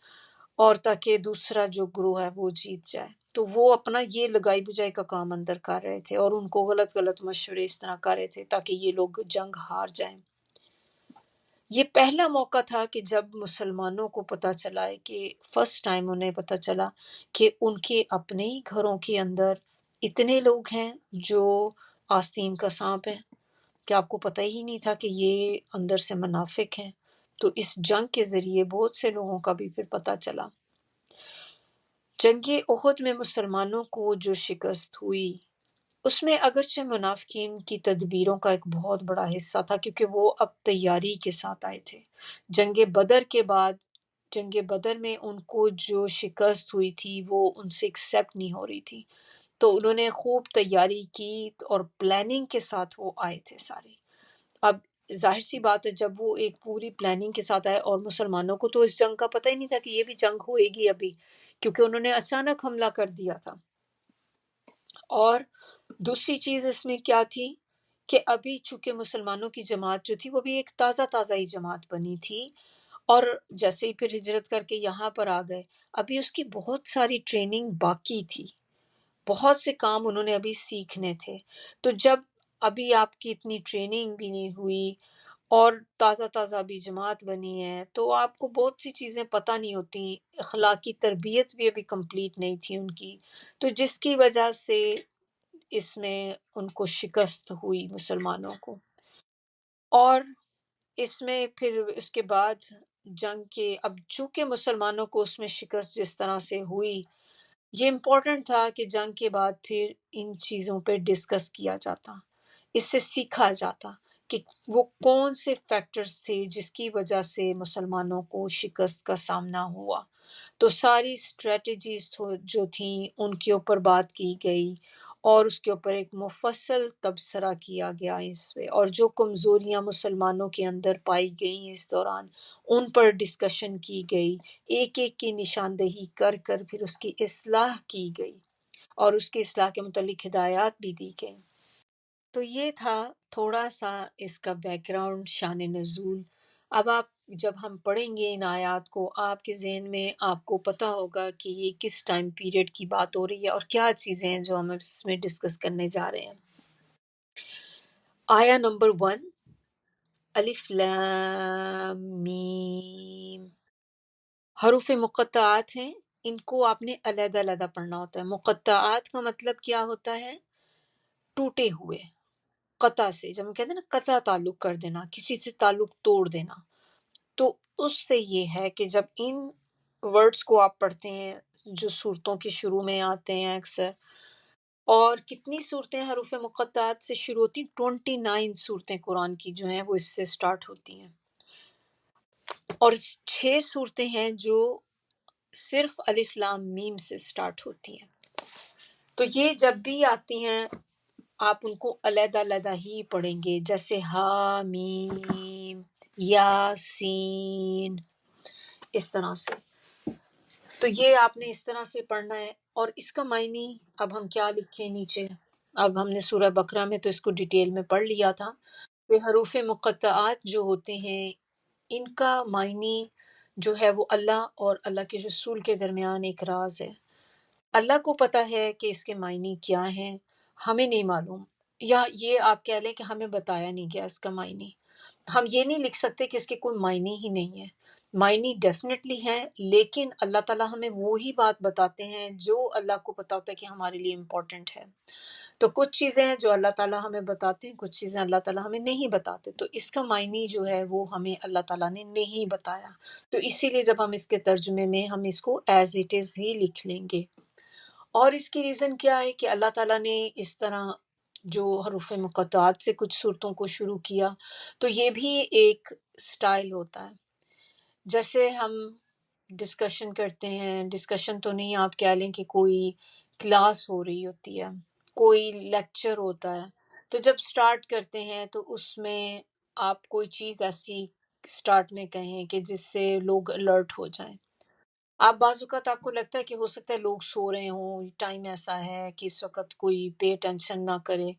اور تاکہ دوسرا جو گروہ ہے وہ جیت جائے۔ تو وہ اپنا یہ لگائی بجائی کا کام اندر کر رہے تھے، اور ان کو غلط غلط مشورے اس طرح کر رہے تھے تاکہ یہ لوگ جنگ ہار جائیں۔ یہ پہلا موقع تھا کہ جب مسلمانوں کو پتہ چلا ہے کہ فرسٹ ٹائم انہیں پتہ چلا کہ ان کے اپنے ہی گھروں کے اندر اتنے لوگ ہیں جو آستین کا سانپ ہے، کہ آپ کو پتہ ہی نہیں تھا کہ یہ اندر سے منافق ہیں۔ تو اس جنگ کے ذریعے بہت سے لوگوں کا بھی پھر پتہ چلا۔ جنگ احد میں مسلمانوں کو جو شکست ہوئی اس میں اگرچہ منافقین کی تدبیروں کا ایک بہت بڑا حصہ تھا، کیونکہ وہ اب تیاری کے ساتھ آئے تھے۔ جنگ بدر کے بعد، جنگ بدر میں ان کو جو شکست ہوئی تھی وہ ان سے ایکسیپٹ نہیں ہو رہی تھی، تو انہوں نے خوب تیاری کی اور پلاننگ کے ساتھ وہ آئے تھے سارے۔ اب ظاہر سی بات ہے جب وہ ایک پوری پلاننگ کے ساتھ آئے، اور مسلمانوں کو تو اس جنگ کا پتہ ہی نہیں تھا کہ یہ بھی جنگ ہوئے گی ابھی، کیونکہ انہوں نے اچانک حملہ کر دیا تھا۔ اور دوسری چیز اس میں کیا تھی کہ ابھی چونکہ مسلمانوں کی جماعت جو تھی وہ بھی ایک تازہ تازہ ہی جماعت بنی تھی، اور جیسے ہی پھر ہجرت کر کے یہاں پر آ گئے، ابھی اس کی بہت ساری ٹریننگ باقی تھی، بہت سے کام انہوں نے ابھی سیکھنے تھے۔ تو جب ابھی آپ کی اتنی ٹریننگ بھی نہیں ہوئی اور تازہ تازہ بھی جماعت بنی ہے، تو آپ کو بہت سی چیزیں پتہ نہیں ہوتی، اخلاقی تربیت بھی ابھی کمپلیٹ نہیں تھی ان کی، تو جس کی وجہ سے اس میں ان کو شکست ہوئی مسلمانوں کو۔ اور اس میں پھر اس کے بعد جنگ کے، اب چونکہ مسلمانوں کو اس میں شکست جس طرح سے ہوئی، یہ امپورٹنٹ تھا کہ جنگ کے بعد پھر ان چیزوں پہ ڈسکس کیا جاتا، اس سے سیکھا جاتا کہ وہ کون سے فیکٹرز تھے جس کی وجہ سے مسلمانوں کو شکست کا سامنا ہوا۔ تو ساری اسٹریٹجیز جو تھیں ان کے اوپر بات کی گئی، اور اس کے اوپر ایک مفصل تبصرہ کیا گیا اس پہ، اور جو کمزوریاں مسلمانوں کے اندر پائی گئیں اس دوران ان پر ڈسکشن کی گئی، ایک ایک کی نشاندہی کر کر پھر اس کی اصلاح کی گئی، اور اس کی اصلاح کے متعلق ہدایات بھی دی گئیں۔ تو یہ تھا تھوڑا سا اس کا بیک گراؤنڈ، شان نزول۔ اب آپ جب ہم پڑھیں گے ان آیات کو، آپ کے ذہن میں آپ کو پتہ ہوگا کہ یہ کس ٹائم پیریڈ کی بات ہو رہی ہے اور کیا چیزیں ہیں جو ہم اس میں ڈسکس کرنے جا رہے ہیں۔ آیا نمبر 1، الف لام میم، حروف مقطعات ہیں، ان کو آپ نے علیحدہ علیحدہ پڑھنا ہوتا ہے۔ مقطعات کا مطلب کیا ہوتا ہے؟ ٹوٹے ہوئے، قطع سے، جب ہم کہتے ہیں نا قطع تعلق کر دینا، کسی سے تعلق توڑ دینا، تو اس سے یہ ہے کہ جب ان ورڈز کو آپ پڑھتے ہیں جو صورتوں کے شروع میں آتے ہیں اکثر، اور کتنی صورتیں حروف مقطعات سے شروع ہوتی ہیں؟ 29 صورتیں قرآن کی جو ہیں وہ اس سے سٹارٹ ہوتی ہیں، اور 6 صورتیں ہیں جو صرف الف لام میم سے سٹارٹ ہوتی ہیں۔ تو یہ جب بھی آتی ہیں آپ ان کو علیحدہ علیحدہ ہی پڑھیں گے، جیسے ہا میم، یاسین، اس طرح سے۔ تو یہ آپ نے اس طرح سے پڑھنا ہے، اور اس کا معنی اب ہم کیا لکھیں نیچے؟ اب ہم نے سورہ بقرہ میں تو اس کو ڈیٹیل میں پڑھ لیا تھا کہ حروف مقطعات جو ہوتے ہیں ان کا معنی جو ہے وہ اللہ اور اللہ کے رسول کے درمیان ایک راز ہے۔ اللہ کو پتہ ہے کہ اس کے معنی کیا ہیں، ہمیں نہیں معلوم، یا یہ آپ کہہ لیں کہ ہمیں بتایا نہیں گیا اس کا معنی. ہم یہ نہیں لکھ سکتے کہ اس کے کوئی معنی ہی نہیں ہے. معنی ڈیفینیٹلی ہیں، لیکن اللہ تعالیٰ ہمیں وہی بات بتاتے ہیں جو اللہ کو پتہ ہوتا ہے کہ ہمارے لیے امپورٹنٹ ہے. تو کچھ چیزیں ہیں جو اللہ تعالیٰ ہمیں بتاتے ہیں، کچھ چیزیں اللہ تعالیٰ ہمیں نہیں بتاتے. تو اس کا معنی جو ہے وہ ہمیں اللہ تعالیٰ نے نہیں بتایا. تو اسی لیے جب ہم اس کے ترجمے میں ہم اس کو ایز اٹ از ہی لکھ لیں گے. اور اس کی ریزن کیا ہے کہ اللہ تعالیٰ نے اس طرح جو حروف مقطعات سے کچھ صورتوں کو شروع کیا، تو یہ بھی ایک سٹائل ہوتا ہے. جیسے ہم ڈسکشن کرتے ہیں، ڈسکشن تو نہیں، آپ کہہ لیں کہ کوئی کلاس ہو رہی ہوتی ہے، کوئی لیکچر ہوتا ہے. تو جب سٹارٹ کرتے ہیں تو اس میں آپ کوئی چیز ایسی سٹارٹ میں کہیں کہ جس سے لوگ الرٹ ہو جائیں. آپ بعض اوقات آپ کو لگتا ہے کہ ہو سکتا ہے لوگ سو رہے ہوں، ٹائم ایسا ہے کہ اس وقت کوئی پے ٹینشن نہ کرے.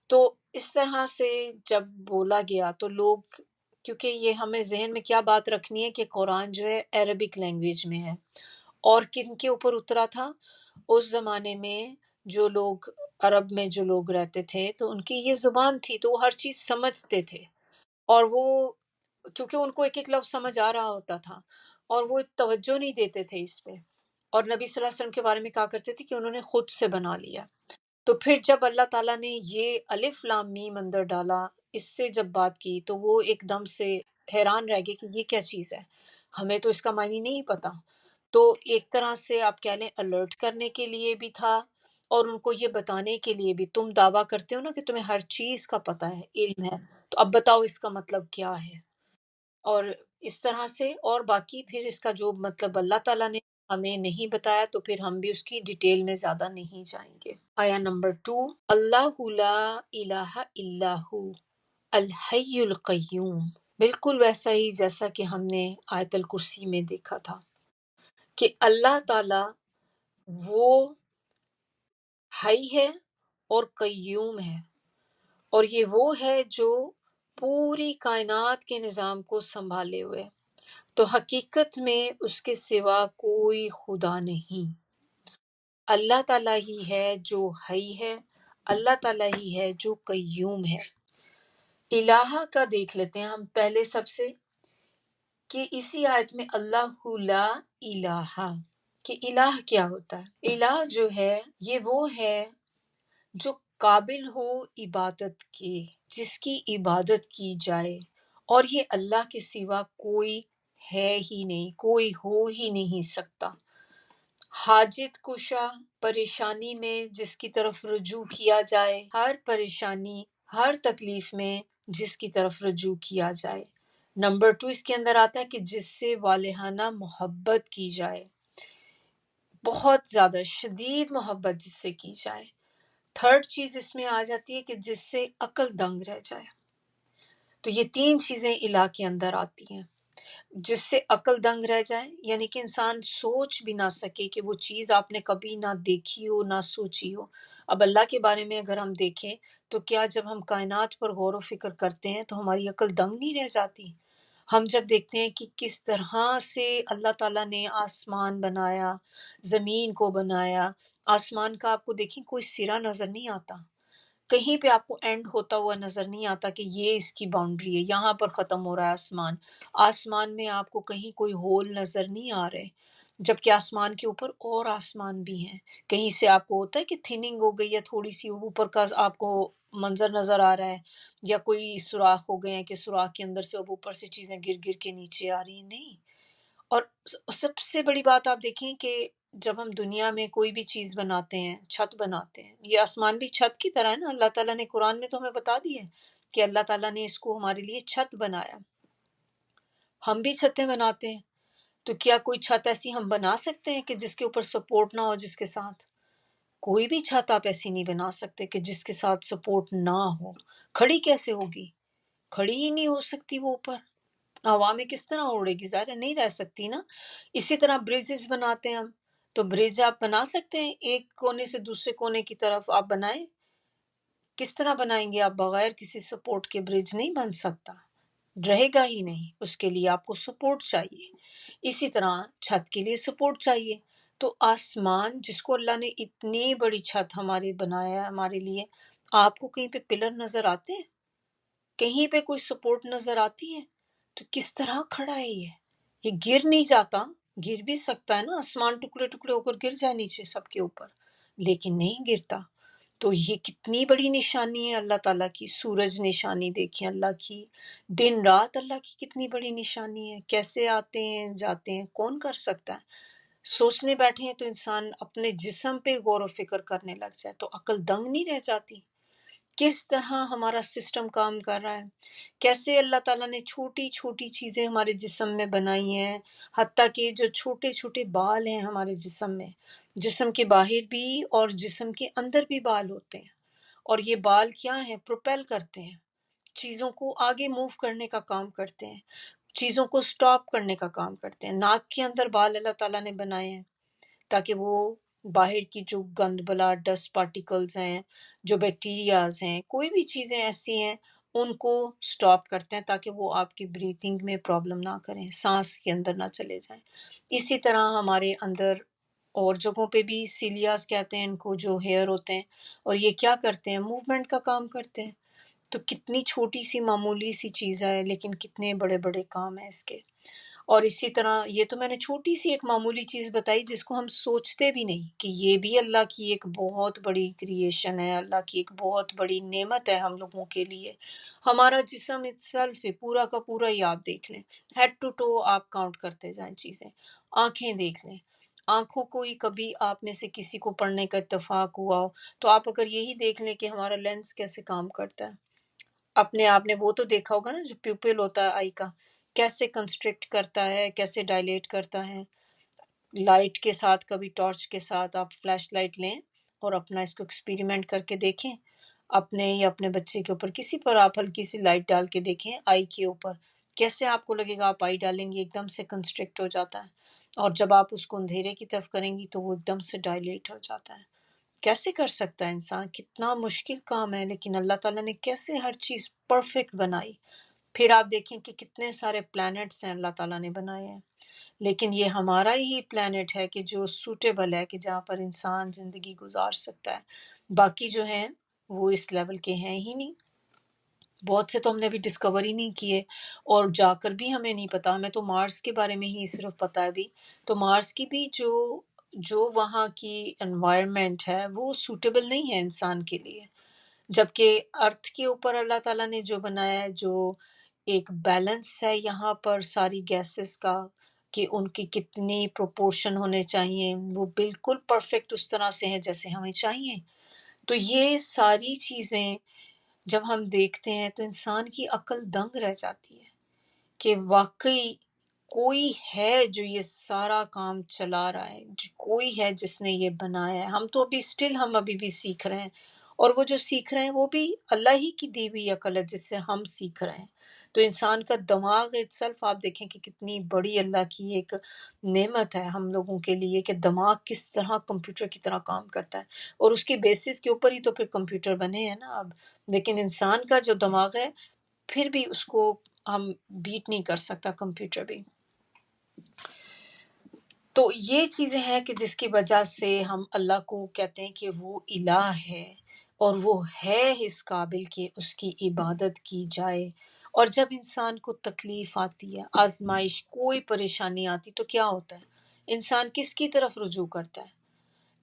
تو اس طرح سے جب بولا گیا تو لوگ، کیونکہ یہ ہمیں ذہن میں کیا بات رکھنی ہے کہ قرآن جو ہے عربک لینگویج میں ہے. اور کن کے اوپر اترا تھا؟ اس زمانے میں جو لوگ عرب میں جو لوگ رہتے تھے تو ان کی یہ زبان تھی، تو وہ ہر چیز سمجھتے تھے. اور وہ کیونکہ ان کو ایک ایک لفظ سمجھ آ رہا ہوتا تھا اور وہ توجہ نہیں دیتے تھے اس پہ. اور نبی صلی اللہ علیہ وسلم کے بارے میں کہا کرتے تھے کہ انہوں نے خود سے بنا لیا. تو پھر جب اللہ تعالیٰ نے یہ الف لام میم اندر ڈالا، اس سے جب بات کی تو وہ ایک دم سے حیران رہ گئے کہ یہ کیا چیز ہے، ہمیں تو اس کا معنی نہیں پتا. تو ایک طرح سے آپ کہہ لیں الرٹ کرنے کے لیے بھی تھا، اور ان کو یہ بتانے کے لیے بھی. تم دعویٰ کرتے ہو نا کہ تمہیں ہر چیز کا پتہ ہے، علم ہے، تو اب بتاؤ اس کا مطلب کیا ہے. اور اس طرح سے، اور باقی پھر اس کا جو مطلب اللہ تعالیٰ نے ہمیں نہیں بتایا تو پھر ہم بھی اس کی ڈیٹیل میں زیادہ نہیں جائیں گے. آیا نمبر 2، اللہ لا الہ الا ہو الحی القیوم. بالکل ویسا ہی جیسا کہ ہم نے آیت الکرسی میں دیکھا تھا کہ اللہ تعالیٰ وہ حی ہے اور قیوم ہے، اور یہ وہ ہے جو پوری کائنات کے نظام کو سنبھالے ہوئے. تو حقیقت میں اس کے سوا کوئی خدا نہیں. اللہ تعالیٰ ہی ہے جو حی ہے، اللہ تعالیٰ ہی ہے جو قیوم ہے. الہ کا دیکھ لیتے ہیں ہم پہلے سب سے، کہ اسی آیت میں اللہ لا الہ، کہ الہ کیا ہوتا ہے. الہ جو ہے یہ وہ ہے جو قابل ہو عبادت کے، جس کی عبادت کی جائے، اور یہ اللہ کے سوا کوئی ہے ہی نہیں، کوئی ہو ہی نہیں سکتا. حاجت کشا، پریشانی میں جس کی طرف رجوع کیا جائے، ہر پریشانی ہر تکلیف میں جس کی طرف رجوع کیا جائے. نمبر 2 اس کے اندر آتا ہے کہ جس سے والہانہ محبت کی جائے، بہت زیادہ شدید محبت جس سے کی جائے. تھرڈ چیز اس میں آ جاتی ہے کہ جس سے عقل دنگ رہ جائے. تو یہ 3 چیزیں الہ کے اندر آتی ہیں. جس سے عقل دنگ رہ جائے، یعنی کہ انسان سوچ بھی نہ سکے کہ وہ چیز آپ نے کبھی نہ دیکھی ہو نہ سوچی ہو. اب اللہ کے بارے میں اگر ہم دیکھیں تو کیا جب ہم کائنات پر غور و فکر کرتے ہیں تو ہماری عقل دنگ نہیں رہ جاتی؟ ہم جب دیکھتے ہیں کہ کس طرح سے اللہ تعالیٰ نے آسمان بنایا، زمین کو بنایا. آسمان کا آپ کو دیکھیں کوئی سرا نظر نہیں آتا، کہیں پہ آپ کو اینڈ ہوتا ہوا نظر نہیں آتا کہ یہ اس کی باؤنڈری ہے، یہاں پر ختم ہو رہا ہے آسمان. آسمان میں آپ کو کہیں کوئی ہول نظر نہیں آ رہے، جبکہ آسمان کے اوپر اور آسمان بھی ہیں. کہیں سے آپ کو ہوتا ہے کہ تھننگ ہو گئی ہے، تھوڑی سی اوپر کا آپ کو منظر نظر آ رہا ہے، یا کوئی سوراخ ہو گئے ہیں کہ سوراخ کے اندر سے اب اوپر سے چیزیں گر گر کے نیچے آ رہی ہیں. نہیں. اور سب سے بڑی بات آپ دیکھیں کہ جب ہم دنیا میں کوئی بھی چیز بناتے ہیں، چھت بناتے ہیں، یہ آسمان بھی چھت کی طرح ہے نا. اللہ تعالیٰ نے قرآن میں تو ہمیں بتا دیا ہے کہ اللہ تعالیٰ نے اس کو ہمارے لیے چھت بنایا. ہم بھی چھتیں بناتے ہیں، تو کیا کوئی چھت ایسی ہم بنا سکتے ہیں کہ جس کے اوپر سپورٹ نہ ہو؟ جس کے ساتھ کوئی بھی چھت آپ ایسی نہیں بنا سکتے کہ جس کے ساتھ سپورٹ نہ ہو. کھڑی کیسے ہوگی؟ کھڑی ہی نہیں ہو سکتی وہ اوپر. ہوا میں کس طرح اڑے گی؟ ظاہر ہے نہیں رہ سکتی نا. اسی طرح بریجز بناتے ہیں ہم، تو برج آپ بنا سکتے ہیں ایک کونے سے دوسرے کونے کی طرف آپ بنائیں؟ کس طرح بنائیں گے آپ؟ بغیر کسی سپورٹ کے برج نہیں بن سکتا، رہے گا ہی نہیں. اس کے لیے آپ کو سپورٹ چاہیے. اسی طرح چھت کے لیے سپورٹ چاہیے. تو آسمان جس کو اللہ نے اتنی بڑی چھت ہمارے بنایا ہے ہمارے لیے، آپ کو کہیں پہ پلر نظر آتے ہیں؟ کہیں پہ کوئی سپورٹ نظر آتی ہے؟ تو کس طرح کھڑا ہے یہ گر نہیں جاتا؟ گر بھی سکتا ہے نا، آسمان ٹکڑے ٹکڑے ہو کر گر جائے نیچے سب کے اوپر، لیکن نہیں گرتا۔ تو یہ کتنی بڑی نشانی ہے اللہ تعالیٰ کی۔ سورج نشانی دیکھیں اللہ کی، دن رات اللہ کی کتنی بڑی نشانی ہے، کیسے آتے ہیں جاتے ہیں، کون کر سکتا ہے؟ سوچنے بیٹھے ہیں تو انسان اپنے جسم پہ غور و فکر کرنے لگ جائے تو عقل دنگ نہیں رہ جاتی؟ کس طرح ہمارا سسٹم کام کر رہا ہے، کیسے اللہ تعالیٰ نے چھوٹی چھوٹی چیزیں ہمارے جسم میں بنائی ہیں، حتیٰ کہ جو چھوٹے چھوٹے بال ہیں ہمارے جسم میں، جسم کے باہر بھی اور جسم کے اندر بھی بال ہوتے ہیں، اور یہ بال کیا ہیں؟ پروپیل کرتے ہیں، چیزوں کو آگے موو کرنے کا کام کرتے ہیں، چیزوں کو سٹاپ کرنے کا کام کرتے ہیں۔ ناک کے اندر بال اللہ تعالیٰ نے بنائے ہیں تاکہ وہ باہر کی جو گند بلا ڈسٹ پارٹیکلز ہیں، جو بیکٹیریاز ہیں، کوئی بھی چیزیں ایسی ہیں ان کو سٹاپ کرتے ہیں تاکہ وہ آپ کی بریتھنگ میں پرابلم نہ کریں، سانس کے اندر نہ چلے جائیں۔ اسی طرح ہمارے اندر اور جگہوں پہ بھی سیلیاز کہتے ہیں ان کو، جو ہیئر ہوتے ہیں، اور یہ کیا کرتے ہیں؟ موومنٹ کا کام کرتے ہیں۔ تو کتنی چھوٹی سی معمولی سی چیز ہے لیکن کتنے بڑے بڑے کام ہیں اس کے۔ اور اسی طرح یہ تو میں نے چھوٹی سی ایک معمولی چیز بتائی جس کو ہم سوچتے بھی نہیں کہ یہ بھی اللہ کی ایک بہت بڑی کریشن ہے، اللہ کی ایک بہت بڑی نعمت ہے ہم لوگوں کے لیے۔ ہمارا جسم itself ہے، پورا کا پورا ہی آپ دیکھ لیں، ہیڈ ٹو ٹو آپ کاؤنٹ کرتے جائیں چیزیں۔ آنکھیں دیکھ لیں، آنکھوں کو ہی کبھی آپ میں سے کسی کو پڑھنے کا اتفاق ہوا ہو تو آپ اگر یہی دیکھ لیں کہ ہمارا لینس کیسے کام کرتا ہے، اپنے آپ نے وہ تو دیکھا ہوگا نا، جو پیپل ہوتا ہے آئی کا، کیسے کنسٹرکٹ کرتا ہے، کیسے ڈائلیٹ کرتا ہے۔ لائٹ کے ساتھ، کبھی ٹارچ کے ساتھ آپ فلیش لائٹ لیں اور اپنا اس کو ایکسپیریمنٹ کر کے دیکھیں، اپنے یا اپنے بچے کے اوپر، کسی پر آپ ہلکی سی لائٹ ڈال کے دیکھیں آئی کے اوپر، کیسے آپ کو لگے گا؟ آپ آئی ڈالیں گے ایک دم سے کنسٹرکٹ ہو جاتا ہے، اور جب آپ اس کو اندھیرے کی طرف کریں گی تو وہ ایک دم سے ڈائلیٹ ہو جاتا ہے۔ کیسے کر سکتا ہے انسان؟ کتنا مشکل کام ہے، لیکن اللہ تعالیٰ نے کیسے ہر چیز پرفیکٹ بنائی۔ پھر آپ دیکھیں کہ کتنے سارے پلانٹس ہیں اللہ تعالیٰ نے بنائے ہیں، لیکن یہ ہمارا ہی پلانٹ ہے کہ جو سوٹیبل ہے کہ جہاں پر انسان زندگی گزار سکتا ہے، باقی جو ہیں وہ اس لیول کے ہیں ہی نہیں۔ بہت سے تو ہم نے ابھی ڈسکور ہی نہیں کیے، اور جا کر بھی ہمیں نہیں پتا، ہمیں تو مارس کے بارے میں ہی صرف پتا ہے ابھی، تو مارس کی بھی جو وہاں کی انوائرمنٹ ہے وہ سوٹیبل نہیں ہے انسان کے لیے، جبکہ ارتھ کے اوپر اللہ تعالیٰ نے جو بنایا ہے، جو ایک بیلنس ہے یہاں پر ساری گیسز کا، کہ ان کی کتنی پروپورشن ہونے چاہیے، وہ بالکل پرفیکٹ اس طرح سے ہیں جیسے ہمیں چاہیے۔ تو یہ ساری چیزیں جب ہم دیکھتے ہیں تو انسان کی عقل دنگ رہ جاتی ہے کہ واقعی کوئی ہے جو یہ سارا کام چلا رہا ہے، کوئی ہے جس نے یہ بنایا ہے۔ ہم تو ہم ابھی بھی سیکھ رہے ہیں، اور وہ جو سیکھ رہے ہیں وہ بھی اللہ ہی کی دی ہوئی عقل ہے جس سے ہم سیکھ رہے ہیں۔ تو انسان کا دماغ itself آپ دیکھیں کہ کتنی بڑی اللہ کی ایک نعمت ہے ہم لوگوں کے لیے، کہ دماغ کس طرح کمپیوٹر کی طرح کام کرتا ہے، اور اس کی بیسس کے اوپر ہی تو پھر کمپیوٹر بنے ہیں نا اب۔ لیکن انسان کا جو دماغ ہے پھر بھی اس کو ہم بیٹ نہیں کر سکتا کمپیوٹر بھی۔ تو یہ چیزیں ہیں کہ جس کی وجہ سے ہم اللہ کو کہتے ہیں کہ وہ الہ ہے، اور وہ ہے اس قابل کہ اس کی عبادت کی جائے۔ اور جب انسان کو تکلیف آتی ہے، آزمائش، کوئی پریشانی آتی تو کیا ہوتا ہے؟ انسان کس کی طرف رجوع کرتا ہے؟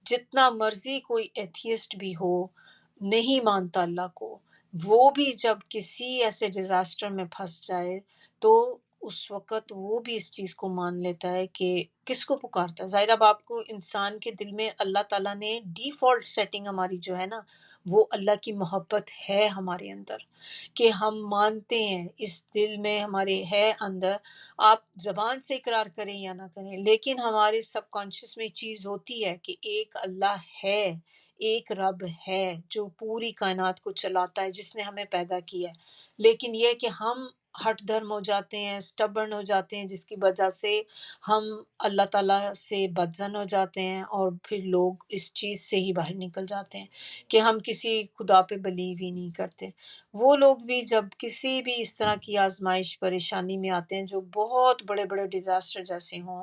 جتنا مرضی کوئی ایتھیسٹ بھی ہو، نہیں مانتا اللہ کو، وہ بھی جب کسی ایسے ڈیزاسٹر میں پھنس جائے تو اس وقت وہ بھی اس چیز کو مان لیتا ہے کہ کس کو پکارتا ہے۔ ظاہر اب آپ کو انسان کے دل میں اللہ تعالیٰ نے ڈیفالٹ سیٹنگ ہماری جو ہے نا، وہ اللہ کی محبت ہے ہمارے اندر، کہ ہم مانتے ہیں، اس دل میں ہمارے ہے اندر، آپ زبان سے اقرار کریں یا نہ کریں، لیکن ہمارے سب کانشیس میں چیز ہوتی ہے کہ ایک اللہ ہے، ایک رب ہے جو پوری کائنات کو چلاتا ہے، جس نے ہمیں پیدا کیا ہے۔ لیکن یہ کہ ہم ہٹ دھرم ہو جاتے ہیں، سٹبرن ہو جاتے ہیں، جس کی وجہ سے ہم اللہ تعالیٰ سے بدزن ہو جاتے ہیں، اور پھر لوگ اس چیز سے ہی باہر نکل جاتے ہیں کہ ہم کسی خدا پہ بلیو ہی نہیں کرتے۔ وہ لوگ بھی جب کسی بھی اس طرح کی آزمائش پریشانی میں آتے ہیں جو بہت بڑے بڑے ڈیزاسٹر جیسے ہوں،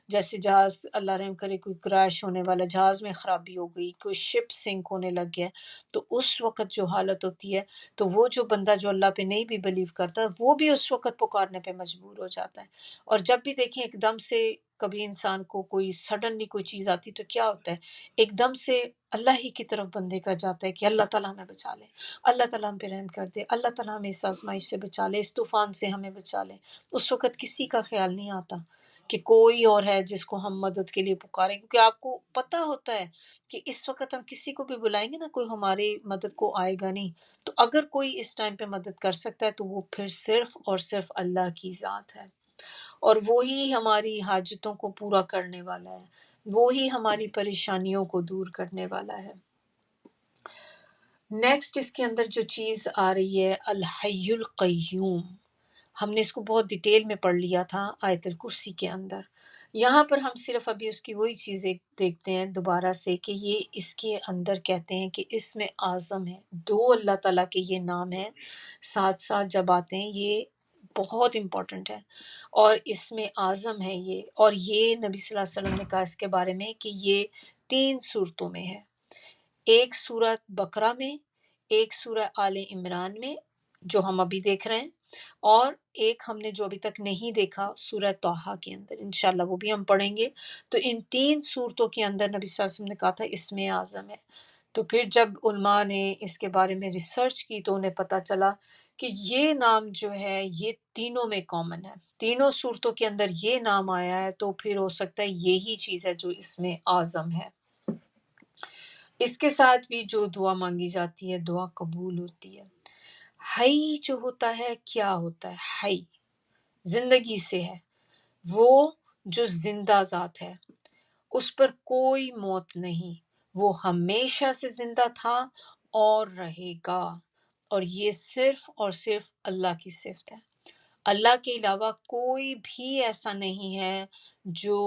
جیسے جہاز اللہ رحم کرے کوئی کریش ہونے والا، جہاز میں خرابی ہو گئی، کوئی شپ سنک ہونے لگ گیا، تو اس وقت جو حالت ہوتی ہے، تو وہ جو بندہ جو اللہ پہ نہیں بھی بلیو کرتا وہ بھی اس وقت پکارنے پہ مجبور ہو جاتا ہے۔ اور جب بھی دیکھیں ایک دم سے کبھی انسان کو کوئی سڈنلی کوئی چیز آتی تو کیا ہوتا ہے، ایک دم سے اللہ ہی کی طرف بندے کا جاتا ہے کہ اللہ تعالیٰ ہمیں بچا لے، اللہ تعالیٰ ہم پہ رحم کر دے، اللہ تعالیٰ ہمیں اس آزمائش سے بچا لے، اس طوفان سے ہمیں بچا لے۔ اس وقت کسی کا خیال نہیں آتا کہ کوئی اور ہے جس کو ہم مدد کے لیے پکاریں، کیونکہ آپ کو پتہ ہوتا ہے کہ اس وقت ہم کسی کو بھی بلائیں گے نا، کوئی ہماری مدد کو آئے گا نہیں۔ تو اگر کوئی اس ٹائم پہ مدد کر سکتا ہے تو وہ پھر صرف اور صرف اللہ کی ذات ہے، اور وہی ہماری حاجتوں کو پورا کرنے والا ہے، وہی ہماری پریشانیوں کو دور کرنے والا ہے۔ نیکسٹ اس کے اندر جو چیز آ رہی ہے الحی القیوم، ہم نے اس کو بہت ڈیٹیل میں پڑھ لیا تھا آیت الکرسی کے اندر۔ یہاں پر ہم صرف ابھی اس کی وہی چیزیں دیکھتے ہیں دوبارہ سے کہ یہ اس کے اندر کہتے ہیں کہ اس میں اعظم ہے، دو اللہ تعالیٰ کے یہ نام ہیں ساتھ ساتھ جب آتے ہیں، یہ بہت امپورٹنٹ ہے، اور اس میں اعظم ہے یہ، اور یہ نبی صلی اللہ علیہ وسلم نے کہا اس کے بارے میں کہ یہ 3 صورتوں میں ہے، ایک سورت بقرہ میں، ایک سورہ آل عمران میں جو ہم ابھی دیکھ رہے ہیں، اور ایک ہم نے جو ابھی تک نہیں دیکھا سورہ طٰہٰ کے اندر، انشاءاللہ وہ بھی ہم پڑھیں گے۔ تو ان 3 صورتوں کے اندر نبی صلی اللہ علیہ وسلم نے کہا تھا اس میں اعظم ہے۔ تو پھر جب علماء نے اس کے بارے میں ریسرچ کی تو انہیں پتہ چلا کہ یہ نام جو ہے یہ تینوں میں کامن ہے، تینوں صورتوں کے اندر یہ نام آیا ہے، تو پھر ہو سکتا ہے یہی چیز ہے جو اس میں اعظم ہے۔ اس کے ساتھ بھی جو دعا مانگی جاتی ہے دعا قبول ہوتی ہے۔ حی جو ہوتا ہے کیا ہوتا ہے؟ حی زندگی سے ہے، وہ جو زندہ ذات ہے، اس پر کوئی موت نہیں، وہ ہمیشہ سے زندہ تھا اور رہے گا، اور یہ صرف اور صرف اللہ کی صفت ہے۔ اللہ کے علاوہ کوئی بھی ایسا نہیں ہے جو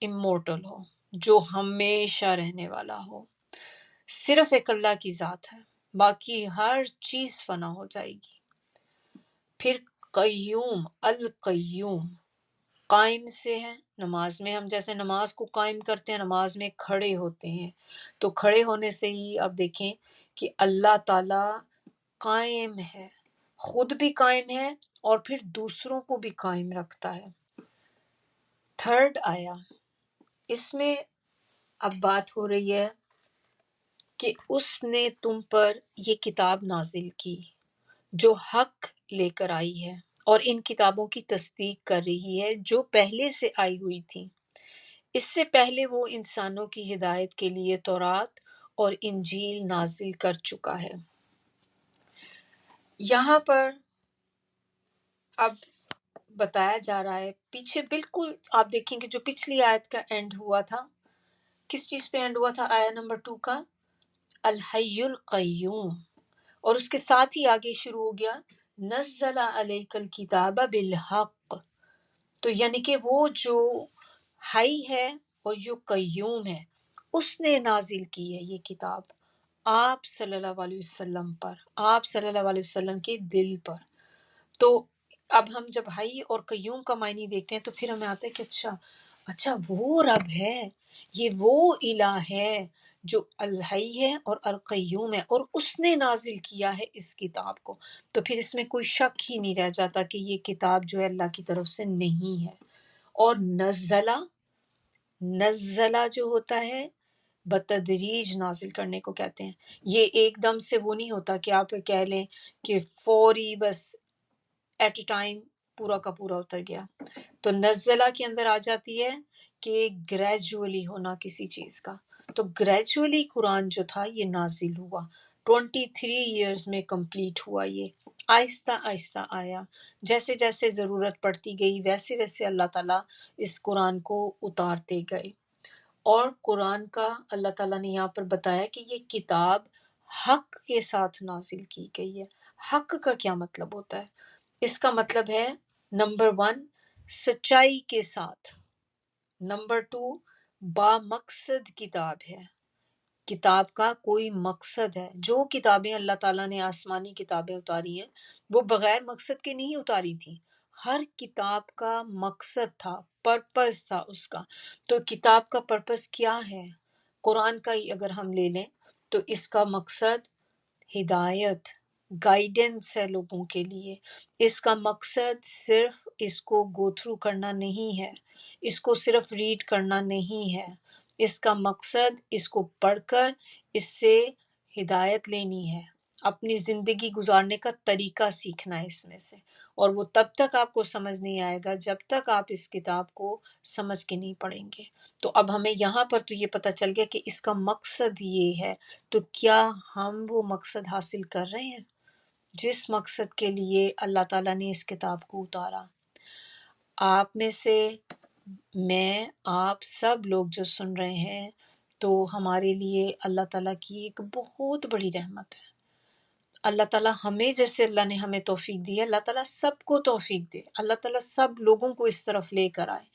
امورٹل ہو، جو ہمیشہ رہنے والا ہو، صرف ایک اللہ کی ذات ہے، باقی ہر چیز فنا ہو جائے گی۔ پھر قیوم، القیوم قائم سے ہے، نماز میں ہم جیسے نماز کو قائم کرتے ہیں، نماز میں کھڑے ہوتے ہیں، تو کھڑے ہونے سے ہی اب دیکھیں کہ اللہ تعالی قائم ہے، خود بھی قائم ہے اور پھر دوسروں کو بھی قائم رکھتا ہے۔ تھرڈ آیا، اس میں اب بات ہو رہی ہے کہ اس نے تم پر یہ کتاب نازل کی جو حق لے کر آئی ہے، اور ان کتابوں کی تصدیق کر رہی ہے جو پہلے سے آئی ہوئی تھی۔ اس سے پہلے وہ انسانوں کی ہدایت کے لیے تورات اور انجیل نازل کر چکا ہے۔ یہاں پر اب بتایا جا رہا ہے، پیچھے بالکل آپ دیکھیں کہ جو پچھلی آیت کا اینڈ ہوا تھا، کس چیز پہ اینڈ ہوا تھا؟ آیت نمبر 2 کا الحی القیوم، اور اس کے ساتھ ہی آگے شروع ہو گیا نزل علیک الکتاب بالحق، تو یعنی کہ وہ جو حی ہے اور جو قیوم ہے اس نے نازل کی ہے یہ کتاب آپ صلی اللہ علیہ وسلم پر، آپ صلی اللہ علیہ وسلم کے دل پر۔ تو اب ہم جب حی اور قیوم کا معنی دیکھتے ہیں تو پھر ہمیں آتا ہے کہ اچھا وہ رب ہے، یہ وہ الہ ہے جو الحی ہے اور القیوم ہے، اور اس نے نازل کیا ہے اس کتاب کو۔ تو پھر اس میں کوئی شک ہی نہیں رہ جاتا کہ یہ کتاب جو ہے اللہ کی طرف سے نہیں ہے۔ اور نزلہ جو ہوتا ہے بتدریج نازل کرنے کو کہتے ہیں، یہ ایک دم سے وہ نہیں ہوتا کہ آپ کہہ لیں کہ فوری بس ایٹ اے ٹائم پورا کا پورا اتر گیا۔ تو نزلہ کے اندر آ جاتی ہے کہ گریجولی ہونا کسی چیز کا، تو گریجولی قرآن جو تھا یہ نازل ہوا، 23 ایئرز میں کمپلیٹ ہوا، یہ آہستہ آہستہ آیا، جیسے جیسے ضرورت پڑتی گئی ویسے ویسے اللہ تعالیٰ اس قرآن کو اتارتے گئے۔ اور قرآن کا اللہ تعالیٰ نے یہاں پر بتایا کہ یہ کتاب حق کے ساتھ نازل کی گئی ہے۔ حق کا کیا مطلب ہوتا ہے؟ اس کا مطلب ہے نمبر 1 سچائی کے ساتھ، نمبر 2 با مقصد کتاب ہے، کتاب کا کوئی مقصد ہے۔ جو کتابیں اللہ تعالیٰ نے آسمانی کتابیں اتاری ہیں وہ بغیر مقصد کے نہیں اتاری تھیں، ہر کتاب کا مقصد تھا، پرپس تھا اس کا۔ تو کتاب کا پرپس کیا ہے؟ قرآن کا ہی اگر ہم لے لیں تو اس کا مقصد ہدایت، گائیڈنس ہے لوگوں کے لیے۔ اس کا مقصد صرف اس کو گو تھرو کرنا نہیں ہے، اس کو صرف ریڈ کرنا نہیں ہے، اس کا مقصد اس کو پڑھ کر اس سے ہدایت لینی ہے، اپنی زندگی گزارنے کا طریقہ سیکھنا ہے اس میں سے، اور وہ تب تک آپ کو سمجھ نہیں آئے گا جب تک آپ اس کتاب کو سمجھ کے نہیں پڑھیں گے۔ تو اب ہمیں یہاں پر تو یہ پتہ چل گیا کہ اس کا مقصد یہ ہے، تو کیا ہم وہ مقصد حاصل کر رہے ہیں جس مقصد کے لیے اللہ تعالیٰ نے اس کتاب کو اتارا؟ آپ میں سے، میں، آپ سب لوگ جو سن رہے ہیں، تو ہمارے لیے اللہ تعالیٰ کی ایک بہت بڑی رحمت ہے۔ اللہ تعالیٰ ہمیں جیسے اللہ نے ہمیں توفیق دی ہے، اللہ تعالیٰ سب کو توفیق دے، اللہ تعالیٰ سب لوگوں کو اس طرف لے کر آئے،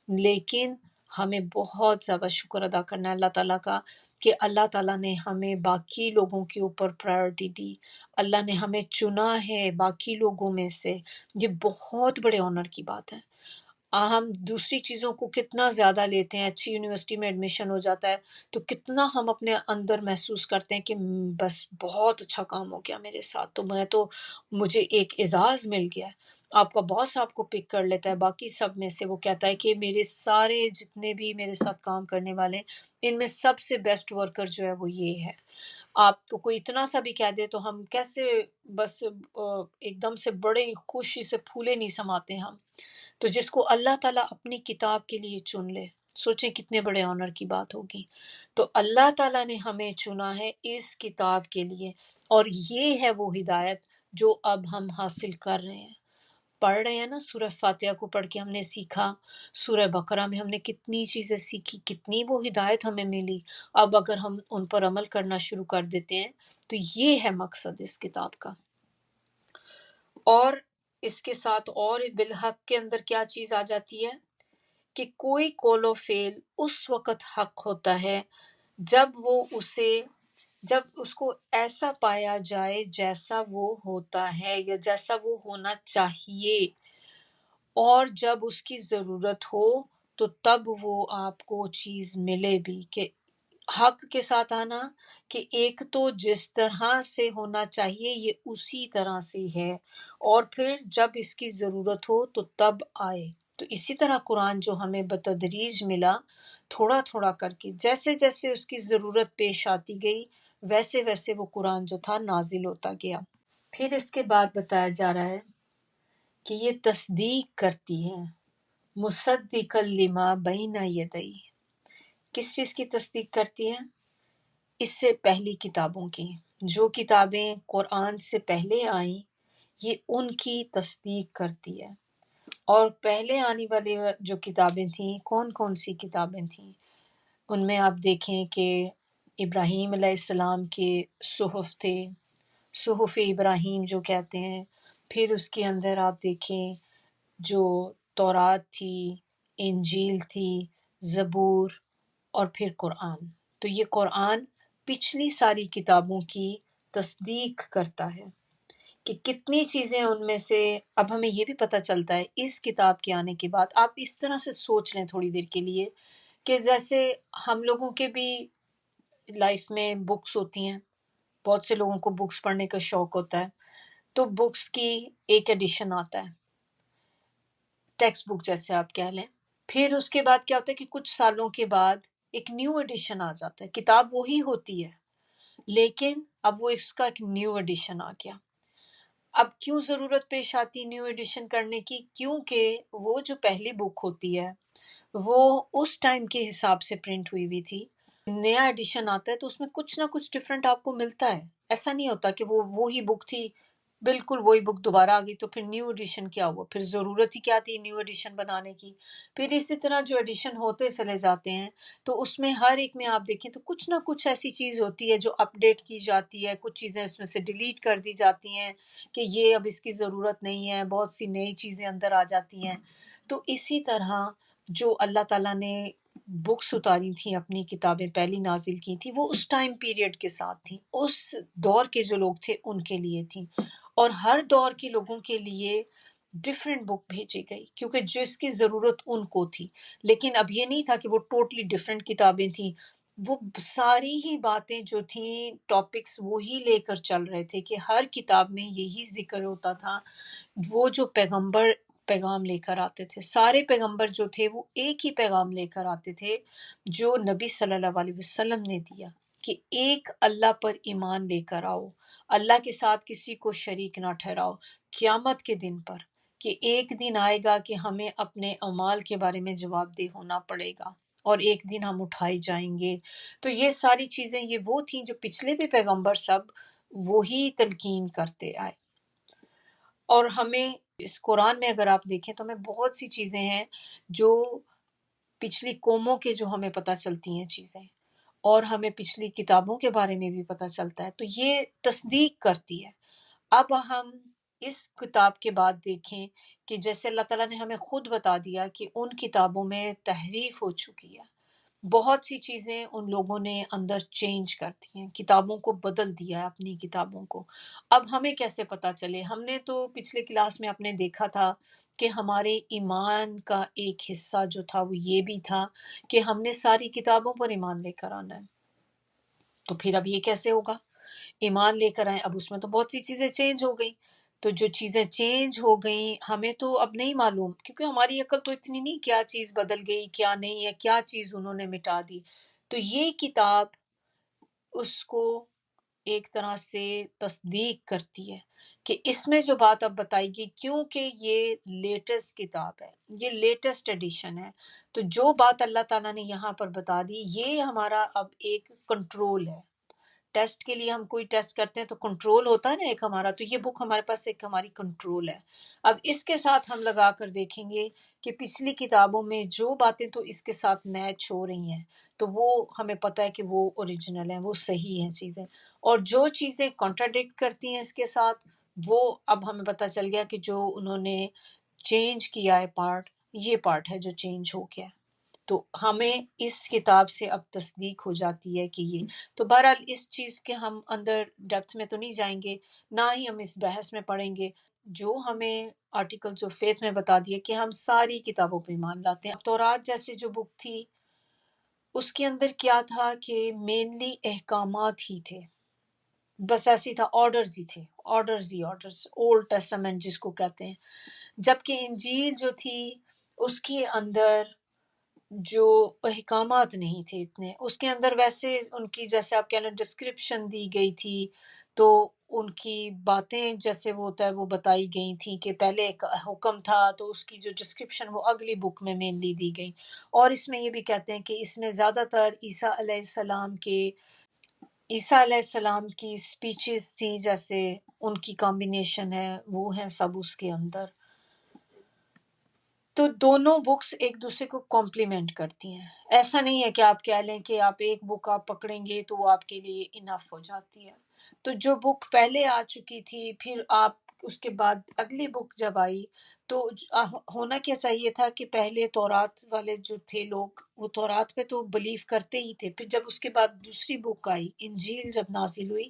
لیکن ہمیں بہت زیادہ شکر ادا کرنا ہے اللہ تعالیٰ کا کہ اللہ تعالیٰ نے ہمیں باقی لوگوں کے اوپر پرائرٹی دی، اللہ نے ہمیں چنا ہے باقی لوگوں میں سے۔ یہ بہت بڑے آنر کی بات ہے۔ ہم دوسری چیزوں کو کتنا زیادہ لیتے ہیں، اچھی یونیورسٹی میں ایڈمیشن ہو جاتا ہے تو کتنا ہم اپنے اندر محسوس کرتے ہیں کہ بس بہت اچھا کام ہو گیا میرے ساتھ، تو مجھے ایک اعزاز مل گیا ہے۔ آپ کا باس آپ کو پک کر لیتا ہے باقی سب میں سے، وہ کہتا ہے کہ میرے سارے جتنے بھی میرے ساتھ کام کرنے والے ہیں، ان میں سب سے بیسٹ ورکر جو ہے وہ یہ ہے۔ آپ کو کوئی اتنا سا بھی کہہ دے تو ہم کیسے بس ایک دم سے بڑے خوشی سے پھولے نہیں سماتے ہم۔ تو جس کو اللہ تعالیٰ اپنی کتاب کے لیے چن لے، سوچیں کتنے بڑے آنر کی بات ہوگی۔ تو اللہ تعالیٰ نے ہمیں چنا ہے اس کتاب کے لیے، اور یہ ہے وہ ہدایت جو اب ہم حاصل کر رہے ہیں۔ پڑھ رہے ہیں نا، سورہ فاتحہ کو پڑھ کے ہم نے سیکھا، سورہ بقرہ میں ہم نے کتنی چیزیں سیکھی، کتنی وہ ہدایت ہمیں ملی۔ اب اگر ہم ان پر عمل کرنا شروع کر دیتے ہیں تو یہ ہے مقصد اس کتاب کا۔ اور اس کے ساتھ اور بالحق کے اندر کیا چیز آ جاتی ہے کہ کوئی قول و فعل اس وقت حق ہوتا ہے جب اس کو ایسا پایا جائے جیسا وہ ہوتا ہے یا جیسا وہ ہونا چاہیے، اور جب اس کی ضرورت ہو تو تب وہ آپ کو چیز ملے بھی، کہ حق کے ساتھ آنا کہ ایک تو جس طرح سے ہونا چاہیے یہ اسی طرح سے ہے، اور پھر جب اس کی ضرورت ہو تو تب آئے۔ تو اسی طرح قرآن جو ہمیں بتدریج ملا، تھوڑا تھوڑا کر کے، جیسے جیسے اس کی ضرورت پیش آتی گئی، ویسے ویسے وہ قرآن جو تھا نازل ہوتا گیا۔ پھر اس کے بعد بتایا جا رہا ہے کہ یہ تصدیق کرتی ہے، مصدقا لما بین یدی۔ کس چیز کی تصدیق کرتی ہے؟ اس سے پہلی کتابوں کی، جو کتابیں قرآن سے پہلے آئیں یہ ان کی تصدیق کرتی ہے۔ اور پہلے آنے والی جو کتابیں تھیں، کون کون سی کتابیں تھیں؟ ان میں آپ دیکھیں کہ ابراہیم علیہ السلام کے صحف تھے، صحف ابراہیم جو کہتے ہیں۔ پھر اس کے اندر آپ دیکھیں جو تورات تھی، انجیل تھی، زبور، اور پھر قرآن۔ تو یہ قرآن پچھلی ساری کتابوں کی تصدیق کرتا ہے کہ کتنی چیزیں ان میں سے اب ہمیں یہ بھی پتہ چلتا ہے اس کتاب کے آنے کے بعد۔ آپ اس طرح سے سوچ لیں تھوڑی دیر کے لیے کہ جیسے ہم لوگوں کے بھی لائف میں بکس ہوتی ہیں، بہت سے لوگوں کو بکس پڑھنے کا شوق ہوتا ہے، تو بکس کی ایک ایڈیشن آتا ہے، ٹیکسٹ بک جیسے آپ کہہ لیں۔ پھر اس کے بعد کیا ہوتا ہے کہ کچھ سالوں کے بعد ایک نیو ایڈیشن آ جاتا ہے، کتاب وہی ہوتی ہے لیکن اب وہ اس کا ایک نیو ایڈیشن آ گیا۔ اب کیوں ضرورت پیش آتی نیو ایڈیشن کرنے کی؟ کیونکہ وہ جو پہلی بک ہوتی ہے وہ اس ٹائم کے حساب سے پرنٹ ہوئی ہوئی تھی، نیا ایڈیشن آتا ہے تو اس میں کچھ نہ کچھ ڈفرینٹ آپ کو ملتا ہے، ایسا نہیں ہوتا کہ وہ وہی بک تھی بالکل وہی بک دوبارہ آ گئی، تو پھر نیو ایڈیشن کیا ہوا، پھر ضرورت ہی کیا تھی نیو ایڈیشن بنانے کی۔ پھر اسی طرح جو ایڈیشن ہوتے چلے جاتے ہیں تو اس میں ہر ایک میں آپ دیکھیں تو کچھ نہ کچھ ایسی چیز ہوتی ہے جو اپ ڈیٹ کی جاتی ہے، کچھ چیزیں اس میں سے ڈیلیٹ کر دی جاتی ہیں کہ یہ اب اس کی ضرورت نہیں ہے، بہت سی نئی چیزیں اندر آ جاتی ہیں۔ تو اسی طرح جو اللہ تعالیٰ نے بکس اتاری تھیں، اپنی کتابیں پہلی نازل کی تھیں، وہ اس ٹائم پیریڈ کے ساتھ تھیں، اس دور کے جو لوگ تھے ان کے لیے تھیں، اور ہر دور کے لوگوں کے لیے ڈفرینٹ بک بھیجی گئی کیونکہ جس کی ضرورت ان کو تھی۔ لیکن اب یہ نہیں تھا کہ وہ ٹوٹلی ڈفرینٹ کتابیں تھیں، وہ ساری ہی باتیں جو تھیں ٹاپکس وہی لے کر چل رہے تھے کہ ہر کتاب میں یہی ذکر ہوتا تھا۔ وہ جو پیغمبر پیغام لے کر آتے تھے، سارے پیغمبر جو تھے وہ ایک ہی پیغام لے کر آتے تھے جو نبی صلی اللہ علیہ وسلم نے دیا کہ ایک اللہ پر ایمان لے کر آؤ، اللہ کے ساتھ کسی کو شریک نہ ٹھہراؤ، قیامت کے دن پر کہ ایک دن آئے گا کہ ہمیں اپنے اعمال کے بارے میں جواب دہ ہونا پڑے گا اور ایک دن ہم اٹھائے جائیں گے۔ تو یہ ساری چیزیں یہ وہ تھیں جو پچھلے بھی پیغمبر سب وہی تلقین کرتے آئے۔ اور ہمیں اس قرآن میں اگر آپ دیکھیں تو ہمیں بہت سی چیزیں ہیں جو پچھلی قوموں کے جو ہمیں پتہ چلتی ہیں چیزیں، اور ہمیں پچھلی کتابوں کے بارے میں بھی پتہ چلتا ہے، تو یہ تصدیق کرتی ہے۔ اب ہم اس کتاب کے بعد دیکھیں کہ جیسے اللہ تعالیٰ نے ہمیں خود بتا دیا کہ ان کتابوں میں تحریف ہو چکی ہے، بہت سی چیزیں ان لوگوں نے اندر چینج کر دی ہیں، کتابوں کو بدل دیا ہے اپنی کتابوں کو۔ اب ہمیں کیسے پتہ چلے؟ ہم نے تو پچھلے کلاس میں آپ نے دیکھا تھا کہ ہمارے ایمان کا ایک حصہ جو تھا وہ یہ بھی تھا کہ ہم نے ساری کتابوں پر ایمان لے کر آنا ہے۔ تو پھر اب یہ کیسے ہوگا؟ ایمان لے کر آئیں، اب اس میں تو بہت سی چیزیں چینج ہو گئیں، تو جو چیزیں چینج ہو گئیں ہمیں تو اب نہیں معلوم، کیونکہ ہماری عقل تو اتنی نہیں کیا چیز بدل گئی کیا نہیں ہے، کیا چیز انہوں نے مٹا دی۔ تو یہ کتاب اس کو ایک طرح سے تصدیق کرتی ہے کہ اس میں جو بات اب بتائی گئی، کیونکہ یہ لیٹسٹ کتاب ہے، یہ لیٹسٹ ایڈیشن ہے، تو جو بات اللہ تعالیٰ نے یہاں پر بتا دی یہ ہمارا اب ایک کنٹرول ہے۔ ٹیسٹ کے لیے ہم کوئی ٹیسٹ کرتے ہیں تو کنٹرول ہوتا ہے نا ایک ہمارا، تو یہ بک ہمارے پاس ایک ہماری کنٹرول ہے۔ اب اس کے ساتھ ہم لگا کر دیکھیں گے کہ پچھلی کتابوں میں جو باتیں تو اس کے ساتھ میچ ہو رہی ہیں تو وہ ہمیں پتہ ہے کہ وہ اوریجنل ہیں، وہ صحیح ہیں چیزیں، اور جو چیزیں کانٹراڈکٹ کرتی ہیں اس کے ساتھ وہ اب ہمیں پتہ چل گیا کہ جو انہوں نے چینج کیا ہے پارٹ، یہ پارٹ ہے جو چینج ہو گیا ہے۔ تو ہمیں اس کتاب سے اب تصدیق ہو جاتی ہے کہ یہ، تو بہرحال اس چیز کے ہم اندر ڈیپتھ میں تو نہیں جائیں گے، نہ ہی ہم اس بحث میں پڑھیں گے۔ جو ہمیں آرٹیکلز آف فیتھ میں بتا دیا کہ ہم ساری کتابوں پہ ایمان لاتے ہیں۔ تورات جیسے جو بک تھی اس کے اندر کیا تھا کہ مینلی احکامات ہی تھے، بس ایسی تھا، آرڈرز ہی تھے، آرڈرز ہی آرڈرز، اولڈ ٹیسٹامنٹ جس کو کہتے ہیں۔ جبکہ انجیل جو تھی اس کے اندر جو احکامات نہیں تھے اتنے، اس کے اندر ویسے ان کی جیسے آپ کہہ لیں ڈسکرپشن دی گئی تھی، تو ان کی باتیں جیسے وہ ہوتا ہے وہ بتائی گئی تھیں کہ پہلے ایک حکم تھا تو اس کی جو ڈسکرپشن وہ اگلی بک میں مینلی دی گئی۔ اور اس میں یہ بھی کہتے ہیں کہ اس میں زیادہ تر عیسیٰ علیہ السلام کی سپیچز تھی، جیسے ان کی کمبینیشن ہے وہ ہیں سب اس کے اندر۔ تو دونوں بکس ایک دوسرے کو کمپلیمنٹ کرتی ہیں، ایسا نہیں ہے کہ آپ کہہ لیں کہ آپ ایک بک آپ پکڑیں گے تو وہ آپ کے لیے انف ہو جاتی ہے۔ تو جو بک پہلے آ چکی تھی پھر آپ اس کے بعد اگلی بک جب آئی تو ہونا کیا چاہیے تھا کہ پہلے تورات والے جو تھے لوگ وہ تورات پہ تو بلیو کرتے ہی تھے، پھر جب اس کے بعد دوسری بک آئی انجیل جب نازل ہوئی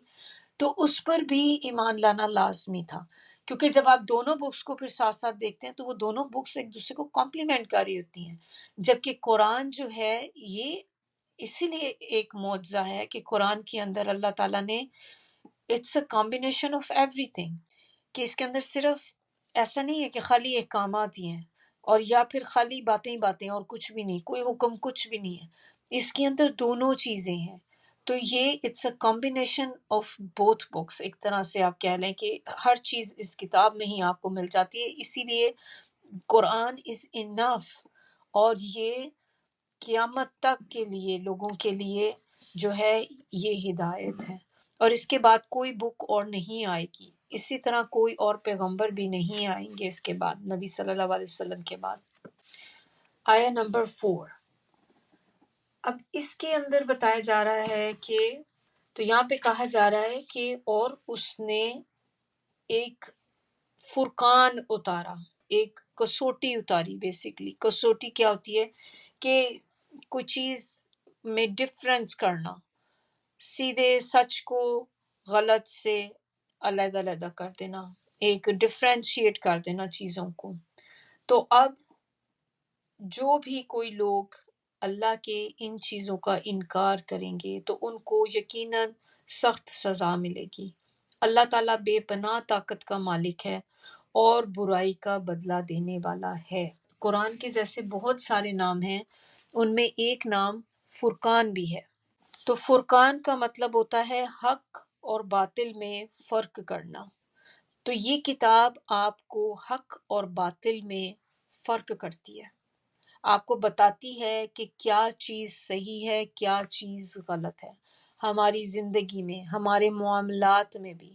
تو اس پر بھی ایمان لانا لازمی تھا، کیونکہ جب آپ دونوں بکس کو پھر ساتھ ساتھ دیکھتے ہیں تو وہ دونوں بکس ایک دوسرے کو کمپلیمنٹ کر رہی ہوتی ہیں۔ جبکہ قرآن جو ہے یہ اسی لیے ایک معجزہ ہے کہ قرآن کے اندر اللہ تعالیٰ نے اٹس اے کمبینیشن آف ایوری تھنگ، کہ اس کے اندر صرف ایسا نہیں ہے کہ خالی احکامات ہی ہیں اور یا پھر خالی باتیں ہی باتیں اور کچھ بھی نہیں، کوئی حکم کچھ بھی نہیں ہے، اس کے اندر دونوں چیزیں ہیں۔ تو یہ it's a combination of both books, ایک طرح سے آپ کہہ لیں کہ ہر چیز اس کتاب میں ہی آپ کو مل جاتی ہے، اسی لیے قرآن از انف، اور یہ قیامت تک کے لیے لوگوں کے لیے جو ہے یہ ہدایت ہے، اور اس کے بعد کوئی بک اور نہیں آئے گی اسی طرح کوئی اور پیغمبر بھی نہیں آئیں گے اس کے بعد، نبی صلی اللہ علیہ وسلم کے بعد۔ آیا نمبر 4، اب اس کے اندر بتایا جا رہا ہے کہ تو یہاں پہ کہا جا رہا ہے کہ اور اس نے ایک فرقان اتارا، ایک کسوٹی اتاری۔ بیسیکلی کسوٹی کیا ہوتی ہے کہ کوئی چیز میں ڈفرینس کرنا، سیدھے سچ کو غلط سے علیحدہ علیحدہ کر دینا، ایک ڈفرینشیٹ کر دینا چیزوں کو۔ تو اب جو بھی کوئی لوگ اللہ کے ان چیزوں کا انکار کریں گے تو ان کو یقیناً سخت سزا ملے گی۔ اللہ تعالیٰ بے پناہ طاقت کا مالک ہے اور برائی کا بدلہ دینے والا ہے۔ قرآن کے جیسے بہت سارے نام ہیں، ان میں ایک نام فرقان بھی ہے۔ تو فرقان کا مطلب ہوتا ہے حق اور باطل میں فرق کرنا۔ تو یہ کتاب آپ کو حق اور باطل میں فرق کرتی ہے، آپ کو بتاتی ہے کہ کیا چیز صحیح ہے، کیا چیز غلط ہے، ہماری زندگی میں، ہمارے معاملات میں بھی،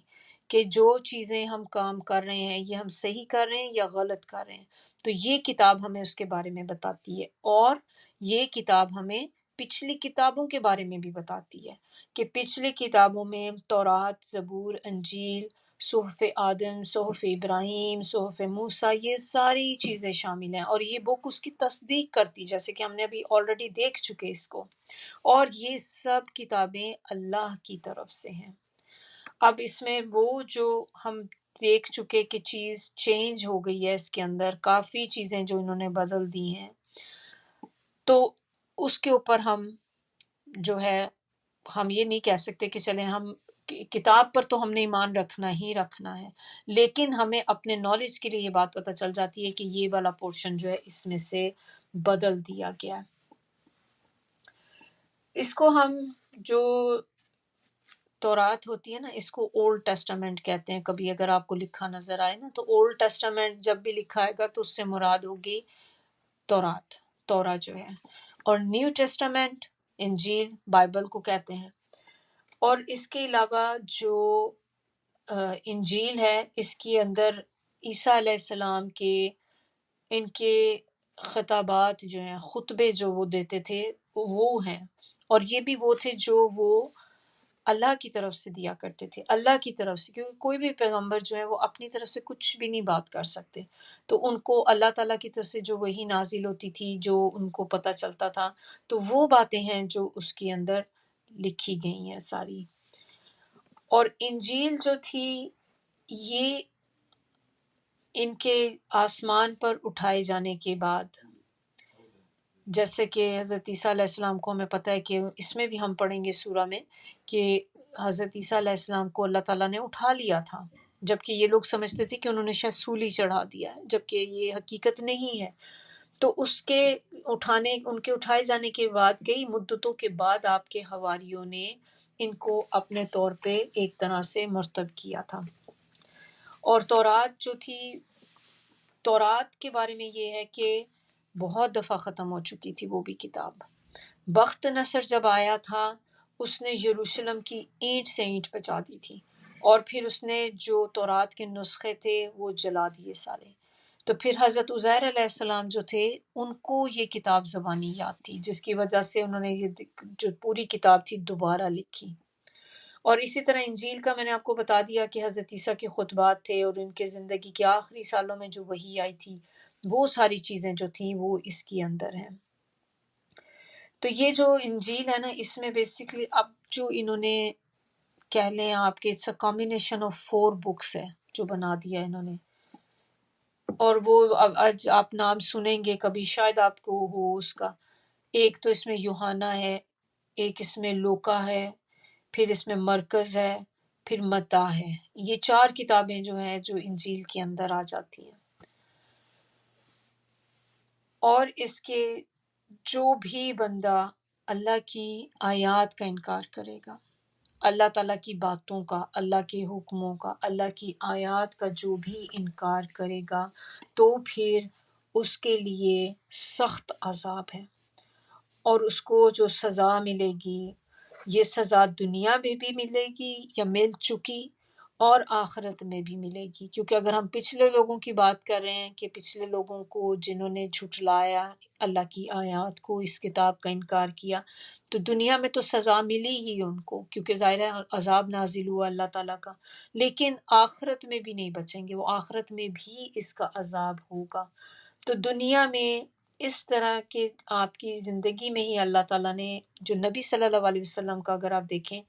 کہ جو چیزیں ہم کام کر رہے ہیں یہ ہم صحیح کر رہے ہیں یا غلط کر رہے ہیں۔ تو یہ کتاب ہمیں اس کے بارے میں بتاتی ہے، اور یہ کتاب ہمیں پچھلی کتابوں کے بارے میں بھی بتاتی ہے کہ پچھلی کتابوں میں تورات، زبور، انجیل، صحف آدم، صحف ابراہیم، صحف موسیٰ، یہ ساری چیزیں شامل ہیں، اور یہ بک اس کی تصدیق کرتی، جیسے کہ ہم نے ابھی آلریڈی دیکھ چکے اس کو، اور یہ سب کتابیں اللہ کی طرف سے ہیں۔ اب اس میں وہ جو ہم دیکھ چکے کہ چیز چینج ہو گئی ہے، اس کے اندر کافی چیزیں جو انہوں نے بدل دی ہیں، تو اس کے اوپر ہم جو ہے ہم یہ نہیں کہہ سکتے کہ چلیں ہم کتاب پر تو ہم نے ایمان رکھنا ہی رکھنا ہے، لیکن ہمیں اپنے نالج کے لیے یہ بات پتہ چل جاتی ہے کہ یہ والا پورشن جو ہے اس میں سے بدل دیا گیا ہے۔ اس کو ہم جو تورات ہوتی ہے نا، اس کو اولڈ ٹیسٹامنٹ کہتے ہیں۔ کبھی اگر آپ کو لکھا نظر آئے نا تو اولڈ ٹیسٹامنٹ جب بھی لکھا آئے گا تو اس سے مراد ہوگی تورات، تورا جو ہے، اور نیو ٹیسٹامنٹ انجیل بائبل کو کہتے ہیں۔ اور اس کے علاوہ جو انجیل ہے، اس کے اندر عیسیٰ علیہ السلام کے ان کے خطابات جو ہیں، خطبے جو وہ دیتے تھے وہ ہیں، اور یہ بھی وہ تھے جو وہ اللہ کی طرف سے دیا کرتے تھے، اللہ کی طرف سے، کیونکہ کوئی بھی پیغمبر جو ہے وہ اپنی طرف سے کچھ بھی نہیں بات کر سکتے، تو ان کو اللہ تعالیٰ کی طرف سے جو وحی نازل ہوتی تھی، جو ان کو پتہ چلتا تھا، تو وہ باتیں ہیں جو اس کے اندر لکھی گئی ہیں ساری۔ اور انجیل جو تھی یہ ان کے آسمان پر اٹھائے جانے کے بعد، جیسے کہ حضرت عیسیٰ علیہ السلام کو ہمیں پتہ ہے کہ اس میں بھی ہم پڑھیں گے سورہ میں کہ حضرت عیسیٰ علیہ السلام کو اللہ تعالیٰ نے اٹھا لیا تھا، جبکہ یہ لوگ سمجھتے تھے کہ انہوں نے شاید سولی چڑھا دیا ہے، جبکہ یہ حقیقت نہیں ہے۔ تو اس کے ان کے اٹھائے جانے کے بعد کئی مدتوں کے بعد آپ کے حواریوں نے ان کو اپنے طور پہ ایک طرح سے مرتب کیا تھا۔ اور تورات جو تھی، تورات کے بارے میں یہ ہے کہ بہت دفعہ ختم ہو چکی تھی وہ بھی کتاب۔ بخت نصر جب آیا تھا اس نے یروشلم کی اینٹ سے اینٹ بچا دی تھی، اور پھر اس نے جو تورات کے نسخے تھے وہ جلا دیے سارے۔ تو پھر حضرت عزیر علیہ السلام جو تھے ان کو یہ کتاب زبانی یاد تھی، جس کی وجہ سے انہوں نے یہ جو پوری کتاب تھی دوبارہ لکھی۔ اور اسی طرح انجیل کا میں نے آپ کو بتا دیا کہ حضرت عیسیٰ کے خطبات تھے، اور ان کے زندگی کے آخری سالوں میں جو وحی آئی تھی وہ ساری چیزیں جو تھیں وہ اس کے اندر ہیں۔ تو یہ جو انجیل ہے نا، اس میں بیسیکلی اب جو انہوں نے کہہ لیں آپ کے it's a combination of 4 books ہے جو بنا دیا انہوں نے، اور وہ آج آپ نام سنیں گے کبھی شاید آپ کو ہو اس کا۔ ایک تو اس میں یوحنا ہے، ایک اس میں لوکا ہے، پھر اس میں مرکز ہے، پھر متی ہے۔ یہ 4 کتابیں جو ہیں جو انجیل کے اندر آ جاتی ہیں۔ اور اس کے جو بھی بندہ اللہ کی آیات کا انکار کرے گا، اللہ تعالیٰ کی باتوں کا، اللہ کے حکموں کا، اللہ کی آیات کا جو بھی انکار کرے گا تو پھر اس کے لیے سخت عذاب ہے، اور اس کو جو سزا ملے گی یہ سزا دنیا میں بھی ملے گی یا مل چکی، اور آخرت میں بھی ملے گی، کیونکہ اگر ہم پچھلے لوگوں کی بات کر رہے ہیں کہ پچھلے لوگوں کو جنہوں نے جھٹلایا اللہ کی آیات کو، اس کتاب کا انکار کیا، تو دنیا میں تو سزا ملی ہی ان کو، کیونکہ ظاہر ہے عذاب نازل ہوا اللہ تعالیٰ کا، لیکن آخرت میں بھی نہیں بچیں گے، وہ آخرت میں بھی اس کا عذاب ہوگا۔ تو دنیا میں اس طرح کے آپ کی زندگی میں ہی اللہ تعالیٰ نے جو نبی صلی اللہ علیہ وسلم کا اگر آپ دیکھیں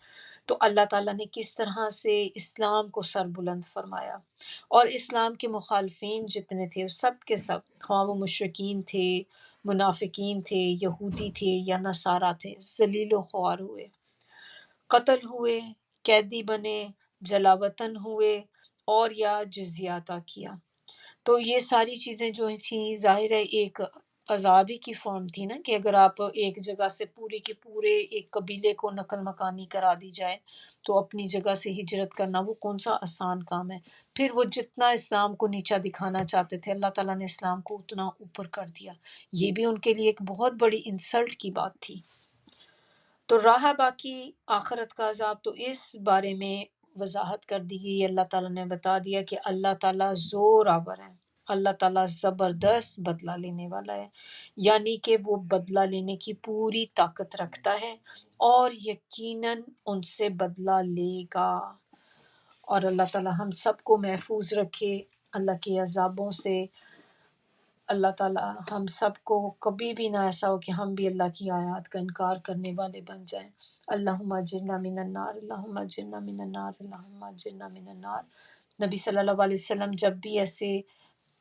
تو اللہ تعالیٰ نے کس طرح سے اسلام کو سر بلند فرمایا، اور اسلام کے مخالفین جتنے تھے وہ سب کے سب، خواہ وہ مشرکین تھے، منافقین تھے، یہودی تھے یا نصارہ تھے، ذلیل و خوار ہوئے، قتل ہوئے، قیدی بنے، جلا وطن ہوئے، اور یا جزیہ عطا کیا۔ تو یہ ساری چیزیں جو تھیں ظاہر ہے ایک عذابی کی فارم تھی نا، کہ اگر آپ ایک جگہ سے پورے کے پورے ایک قبیلے کو نقل مکانی کرا دی جائے تو اپنی جگہ سے ہجرت کرنا وہ کون سا آسان کام ہے۔ پھر وہ جتنا اسلام کو نیچا دکھانا چاہتے تھے اللہ تعالیٰ نے اسلام کو اتنا اوپر کر دیا، یہ بھی ان کے لیے ایک بہت بڑی انسلٹ کی بات تھی۔ تو رہا باقی آخرت کا عذاب، تو اس بارے میں وضاحت کر دی گئی، اللہ تعالیٰ نے بتا دیا کہ اللہ تعالیٰ زور آور ہے، اللہ تعالیٰ زبردست بدلہ لینے والا ہے، یعنی کہ وہ بدلہ لینے کی پوری طاقت رکھتا ہے اور یقیناً ان سے بدلہ لے گا۔ اور اللہ تعالیٰ ہم سب کو محفوظ رکھے اللہ کے عذابوں سے، اللہ تعالیٰ ہم سب کو کبھی بھی نہ ایسا ہو کہ ہم بھی اللہ کی آیات کا انکار کرنے والے بن جائیں۔ اللہم اجرنا من النار، اللہم اجرنا من النار، اللہم اجرنا من النار۔ نبی صلی اللہ علیہ وسلم جب بھی ایسے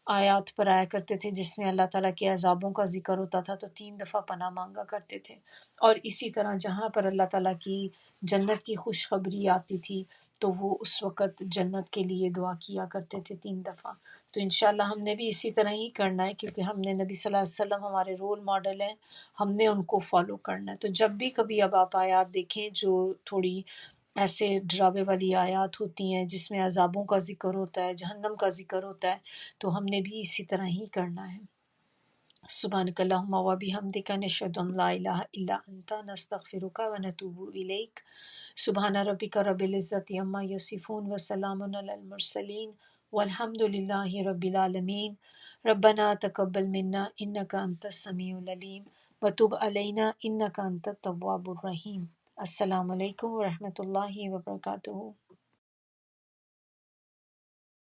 آیات پر آیا کرتے تھے جس میں اللہ تعالیٰ کے عذابوں کا ذکر ہوتا تھا تو 3 دفعہ پناہ مانگا کرتے تھے، اور اسی طرح جہاں پر اللہ تعالیٰ کی جنت کی خوشخبری آتی تھی تو وہ اس وقت جنت کے لیے دعا کیا کرتے تھے 3 دفعہ۔ تو انشاءاللہ ہم نے بھی اسی طرح ہی کرنا ہے، کیونکہ ہم نے نبی صلی اللہ علیہ وسلم ہمارے رول ماڈل ہیں، ہم نے ان کو فالو کرنا ہے۔ تو جب بھی کبھی اب آپ آیات دیکھیں جو تھوڑی ایسے ڈراوے والی آیات ہوتی ہیں جس میں عذابوں کا ذکر ہوتا ہے، جہنم کا ذکر ہوتا ہے، تو ہم نے بھی اسی طرح ہی کرنا ہے۔ سبحانک اللہم و بحمدک نشہد ان لا الہ الا انت نستغفرک و نتوب الیک۔ سبحان ربک رب العزت عما یصفون وسلام علی المرسلین والحمد للہ رب العالمین۔ ربنا تقبل منا انک انت السمیع العلیم وتب علینا انک انت التواب الرحیم۔ السلام علیکم ورحمۃ اللہ وبرکاتہ۔